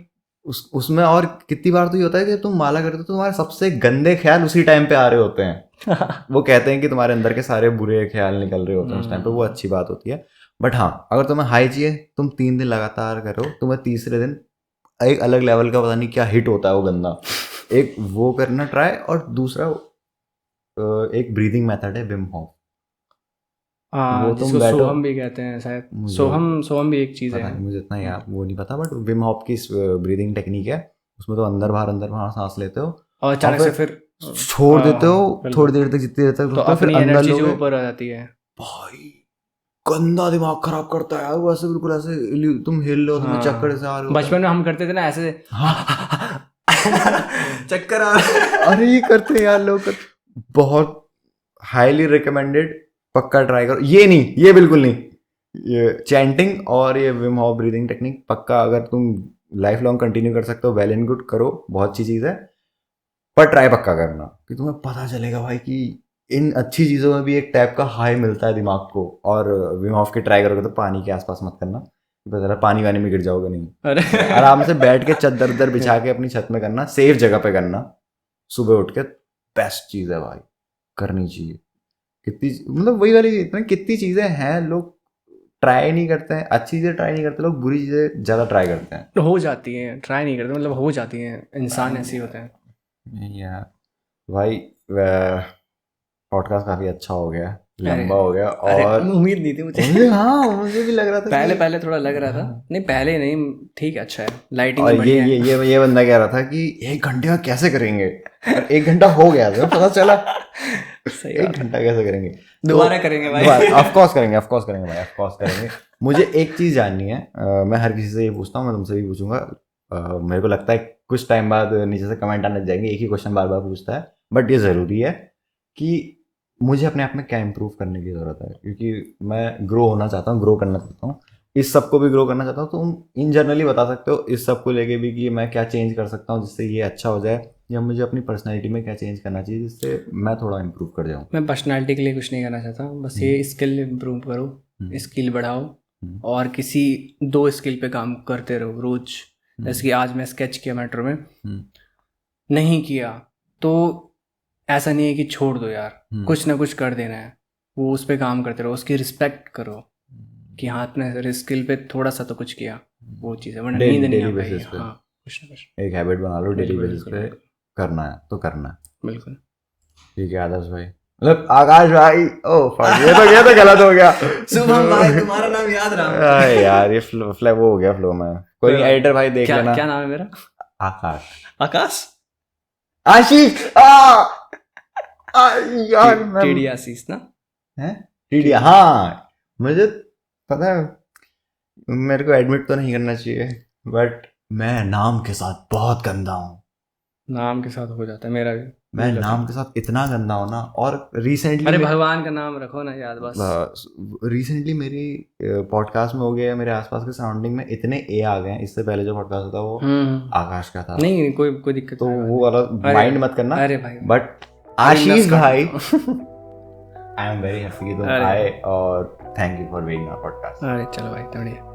उसमें और कितनी बार तो ये होता है कि जब तुम माला करते हो तो तुम्हारे सबसे गंदे ख्याल उसी टाइम पे आ रहे होते हैं। वो कहते हैं कि तुम्हारे अंदर के सारे बुरे ख्याल निकल रहे होते हैं उस टाइम पे, वो अच्छी बात होती है। बट हाँ, अगर तुम्हें हाई चाहिए, तुम 3 दिन लगातार करो, तुम्हें तीसरे दिन एक अलग लेवल का पता नहीं क्या हिट होता है वो गंदा। एक वो करना ट्राई, और दूसरा एक ब्रीदिंग मेथड है विम होफ। वो हाँ, तुम जिसको बैठो, सोहम भी कहते हैं शायद, मुझे सोहम, सोहम भी एक चीज़ है। पता नहीं, मुझे इतना याद वो नहीं पता, बट विम हॉप की ब्रीदिंग टेक्निक है। उसमें तो अंदर बाहर सांस लेते हो, और और अचानक से फिर फिर छोड़ हाँ देते हो हाँ थोड़ी बिल्कुल, देर तक, जितनी देर तक तो रुकते हो, फिर अपनी अंदर एनर्जी जो लोगे। ऊपर आ जाती है। भाई गंदा दिमाग खराब करता है यार वो, ऐसे बिल्कुल ऐसे तुम हिल लो, तुम्हें चक्कर से आ रहे हाँ, होते बचपन हैं। में हम करते थे ना ऐसे। हाँ, चक्कर आ रहे हैं। अरे ये करते हैं यार लोग बहुत हाईली रिकमेंडेड, पक्का ट्राई करो। ये नहीं, ये बिल्कुल नहीं, ये चैंटिंग और ये विम हॉफ ब्रीदिंग टेक्निक पक्का, अगर तुम लाइफ लॉन्ग कंटिन्यू कर सकते हो, वेल एंड गुड, करो, बहुत अच्छी चीज़ है। पर ट्राई पक्का करना, कि तुम्हें पता चलेगा भाई कि इन अच्छी चीज़ों में भी एक टाइप का हाई मिलता है दिमाग को। और विम हॉफ के ट्राई करोगे तो पानी के आसपास मत करना, पता चला पानी वानी में गिर जाओगे नहीं। अरे आराम से बैठ के चद्दर उद्दर बिछा के अपनी छत में करना, सेफ जगह पे करना, सुबह उठ के। बेस्ट चीज़ है भाई, करनी चाहिए। कितनी, मतलब वही वाली इतनी कितनी चीज़ें हैं, लोग ट्राई नहीं करते हैं, अच्छी चीज़ें ट्राई नहीं करते लोग, बुरी चीज़ें ज़्यादा ट्राई करते हैं। हो जाती हैं, ट्राई नहीं करते, मतलब हो जाती हैं, इंसान ऐसे ही होते हैं। यार भाई, पॉडकास्ट काफ़ी अच्छा हो गया, अरे लंबा हो गया, अरे और उम्मीद नहीं थी मुझे। हाँ, मुझे भी लग रहा था पहले कि पहले थोड़ा लग रहा था, हाँ। नहीं पहले नहीं, ठीक है, अच्छा है, लाइटिंग और बढ़िया है। ये बंदा कह रहा था कि 1 घंटे का कैसे करेंगे, और 1 घंटा हो गया था, पता चला सही 1 घंटा कैसे करेंगे। दोबारा करेंगे भाई। ऑफ कोर्स करेंगे, ऑफ कोर्स करेंगे भाई, ऑफ कोर्स करेंगे। मुझे एक चीज़ जाननी है, मैं हर किसी से ये पूछता हूँ, मैं तुमसे भी पूछूंगा। मेरे को लगता है कुछ टाइम बाद नीचे से कमेंट आने जाएंगे, एक ही क्वेश्चन बार बार पूछता है, बट ये ज़रूरी है कि मुझे अपने आप में क्या इम्प्रूव करने की ज़रूरत है, क्योंकि मैं ग्रो होना चाहता हूँ, ग्रो करना चाहता हूँ, इस सब को भी ग्रो करना चाहता हूँ। तो तुम इन जनरली बता सकते हो इस सब को लेके भी कि मैं क्या चेंज कर सकता हूँ जिससे ये अच्छा हो जाए, या मुझे अपनी पर्सनैलिटी में क्या चेंज करना चाहिए जिससे मैं थोड़ा इम्प्रूव कर जाऊँ। मैं पर्सनालिटी के लिए कुछ नहीं करना चाहता, बस ये स्किल इम्प्रूव करो, स्किल बढ़ाओ, और किसी 2 स्किल पे काम करते रहो रोज। जैसे कि आज मैं स्केच किया मेट्रो में, नहीं किया तो ऐसा नहीं है कि छोड़ दो यार, कुछ ना कुछ कर देना है, वो उस पर काम करते रहो, उसकी रिस्पेक्ट करो कि हाँ अपने स्किल पे थोड़ा सा तो कुछ किया, वो चीज़ है, वरना नींद नहीं आ पाएगी। हाँ, कुछ ना कुछ एक हैबिट बना लो, डेली बिल्कुल बेसिस बिल्कुल पे बिल्कुल करना है तो करना है। बिल्कुल। ठीक है आदर्श भाई, मतलब आकाश भाई, ओ fuck, ये तो गलत हो गया। शुभम भाई, तुम्हारा नाम याद रहा। अरे यार, ये फ्लो वो हो गया, फ्लो में। कोई नहीं, एडिटर भाई देख क्या लेना। क्या नाम है मेरा? आकाश, आकाश, आशीष, यार मैं, टीडी आशीष ना हैं टीडिया, हाँ मुझे पता है, मेरे को एडमिट तो नहीं करना चाहिए, बट मैं नाम के साथ बहुत गंदा हूँ। नाम के साथ हो जाता है मेरा भी। मैं नाम के साथ इतना गंदा हूँ ना, और रिसेंटली, अरे भगवान का नाम रखो ना याद, बस। रिसेंटली मेरी पॉडकास्ट में हो गया, मेरे आसपास के सराउंडिंग में इतने ए आ गए हैं। इससे पहले जो पॉडकास्ट होता वो आकाश का था। नहीं कोई दिक्कत तो नहीं, वो वाला माइंड मत करना। अरे भाई, बट आशीष भाई, अरे आई एम वेरी हैप्पी कि तुम आए, और thank you for being on podcast. चलो भाई, बढ़िया।